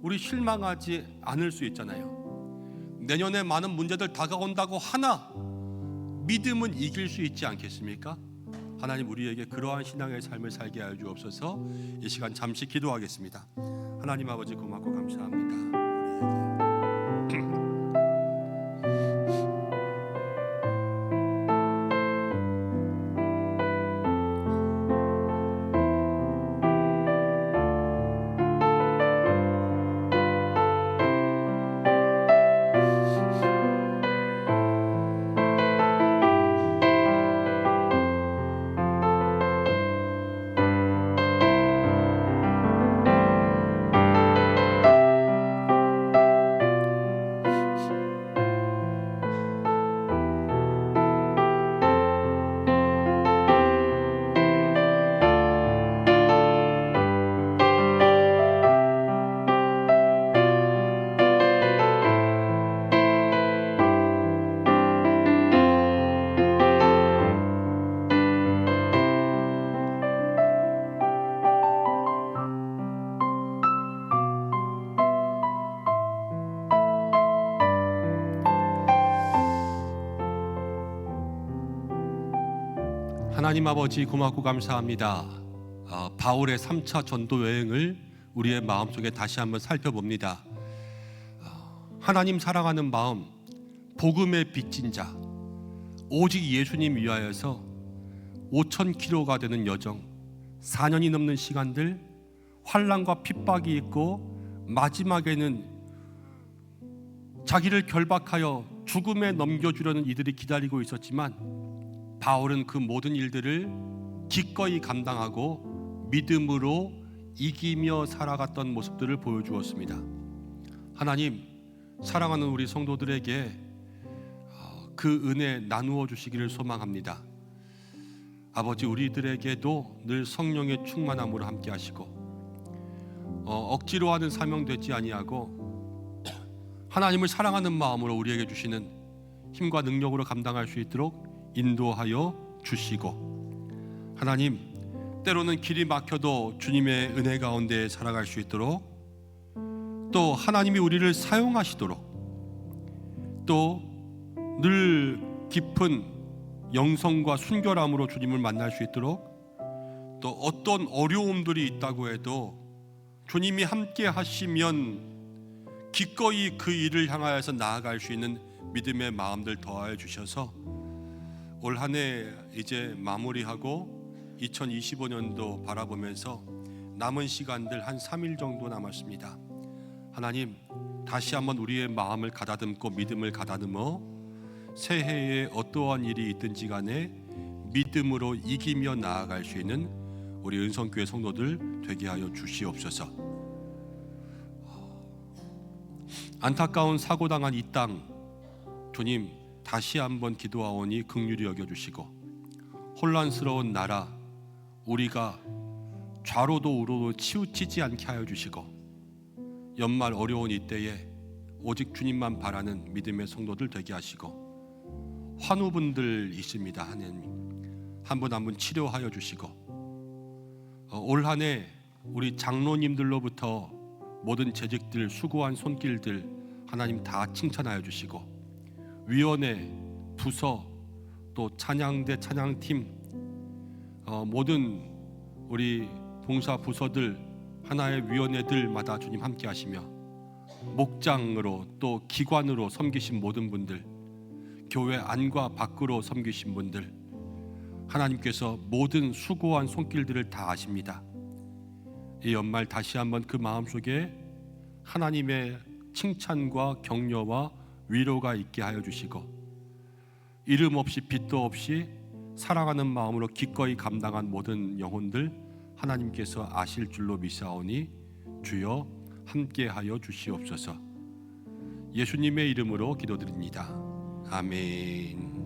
우리 실망하지 않을 수 있잖아요. 내년에 많은 문제들 다가온다고 하나 믿음은 이길 수 있지 않겠습니까? 하나님 우리에게 그러한 신앙의 삶을 살게 하여 주옵소서. 이 시간 잠시 기도하겠습니다. 하나님 아버지 고맙고 감사합니다. 하나님 아버지 고맙고 감사합니다. 바울의 3차 전도 여행을 우리의 마음속에 다시 한번 살펴봅니다. 하나님 사랑하는 마음, 복음의 빚진 자, 오직 예수님 위하여서 5,000km가 되는 여정, 4년이 넘는 시간들, 환난과 핍박이 있고 마지막에는 자기를 결박하여 죽음에 넘겨주려는 이들이 기다리고 있었지만 바울은 그 모든 일들을 기꺼이 감당하고 믿음으로 이기며 살아갔던 모습들을 보여주었습니다. 하나님, 사랑하는 우리 성도들에게 그 은혜 나누어 주시기를 소망합니다. 아버지, 우리들에게도 늘 성령의 충만함으로 함께 하시고 억지로 하는 사명 되지 아니하고 하나님을 사랑하는 마음으로 우리에게 주시는 힘과 능력으로 감당할 수 있도록 인도하여 주시고, 하나님, 때로는 길이 막혀도 주님의 은혜 가운데 살아갈 수 있도록, 또 하나님이 우리를 사용하시도록, 또 늘 깊은 영성과 순결함으로 주님을 만날 수 있도록, 또 어떤 어려움들이 있다고 해도 주님이 함께 하시면 기꺼이 그 일을 향하여서 나아갈 수 있는 믿음의 마음들 더하여 주셔서 올 한 해 이제 마무리하고 2025년도 바라보면서 남은 시간들 한 3일 정도 남았습니다. 하나님, 다시 한번 우리의 마음을 가다듬고 믿음을 가다듬어 새해에 어떠한 일이 있든지 간에 믿음으로 이기며 나아갈 수 있는 우리 은성교회 성도들 되게 하여 주시옵소서. 안타까운 사고당한 이 땅, 주님 다시 한번 기도하오니 긍휼히 여겨주시고, 혼란스러운 나라 우리가 좌로도 우로도 치우치지 않게 하여 주시고, 연말 어려운 이때에 오직 주님만 바라는 믿음의 성도들 되게 하시고, 환우분들 있습니다. 하나님 한 분 한 분 치료하여 주시고, 올 한 해 우리 장로님들로부터 모든 재직들 수고한 손길들 하나님 다 칭찬하여 주시고, 위원회, 부서, 또 찬양대 찬양팀, 모든 우리 봉사 부서들 하나의 위원회들마다 주님 함께 하시며, 목장으로 또 기관으로 섬기신 모든 분들, 교회 안과 밖으로 섬기신 분들, 하나님께서 모든 수고한 손길들을 다 아십니다. 이 연말 다시 한번 그 마음속에 하나님의 칭찬과 격려와 위로가 있게 하여 주시고, 이름 없이 빛도 없이 사랑하는 마음으로 기꺼이 감당한 모든 영혼들 하나님께서 아실 줄로 믿사오니 주여 함께하여 주시옵소서. 예수님의 이름으로 기도드립니다. 아멘.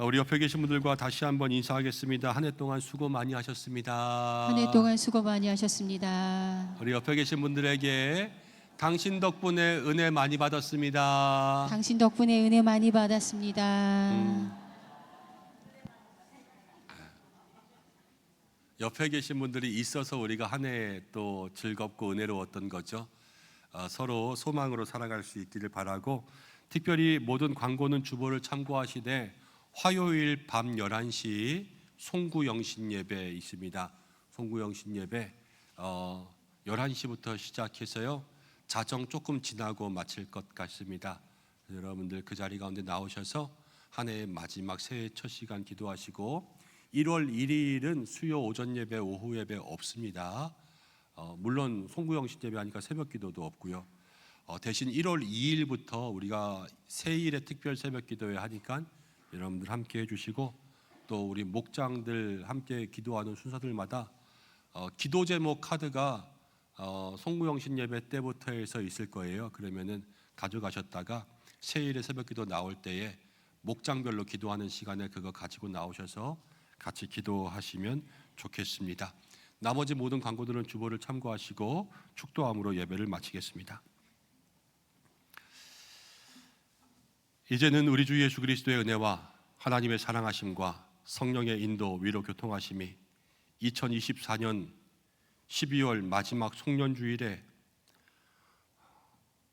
우리 옆에 계신 분들과 다시 한번 인사하겠습니다. 한 해 동안 수고 많이 하셨습니다. 한 해 동안 수고 많이 하셨습니다. 우리 옆에 계신 분들에게 당신 덕분에 은혜 많이 받았습니다. 당신 덕분에 은혜 많이 받았습니다. 옆에 계신 분들이 있어서 우리가 한 해 또 즐겁고 은혜로웠던 거죠. 서로 소망으로 살아갈 수 있기를 바라고, 특별히 모든 광고는 주보를 참고하시되 화요일 밤 11시 송구영신 예배 있습니다. 송구영신 예배 11시부터 시작해서요, 자정 조금 지나고 마칠 것 같습니다. 여러분들 그 자리 가운데 나오셔서 한 해의 마지막 새해 첫 시간 기도하시고, 1월 1일은 수요 오전 예배, 오후 예배 없습니다. 물론 송구영신 예배하니까 새벽 기도도 없고요. 대신 1월 2일부터 우리가 새일의 특별 새벽 기도회 하니까 여러분들 함께 해주시고, 또 우리 목장들 함께 기도하는 순서들마다 기도 제목 카드가 송구영신 예배 때부터 해서 있을 거예요. 그러면은 가져가셨다가 새일의 새벽 기도 나올 때에 목장별로 기도하는 시간에 그거 가지고 나오셔서 같이 기도하시면 좋겠습니다. 나머지 모든 광고들은 주보를 참고하시고 축도함으로 예배를 마치겠습니다. 이제는 우리 주 예수 그리스도의 은혜와 하나님의 사랑하심과 성령의 인도, 위로, 교통하심이 2024년 12월 마지막 송년주일에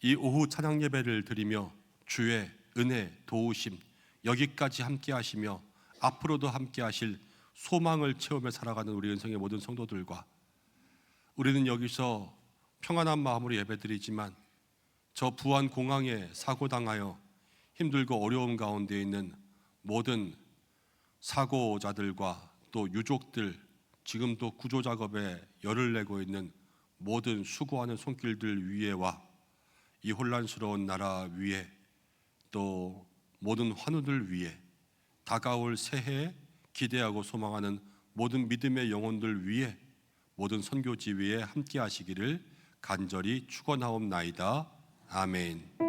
이 오후 찬양 예배를 드리며 주의 은혜, 도우심, 여기까지 함께 하시며 앞으로도 함께 하실 소망을 채우며 살아가는 우리 은성의 모든 성도들과 우리는 여기서 평안한 마음으로 예배드리지만 저 부안 공항에 사고당하여 힘들고 어려움 가운데 있는 모든 사고자들과 또 유족들, 지금도 구조 작업에 열을 내고 있는 모든 수고하는 손길들 위에와 이 혼란스러운 나라 위에 또 모든 환우들 위에 다가올 새해에 기대하고 소망하는 모든 믿음의 영혼들 위에 모든 선교지 위에 함께 하시기를 간절히 축원하옵나이다. 아멘.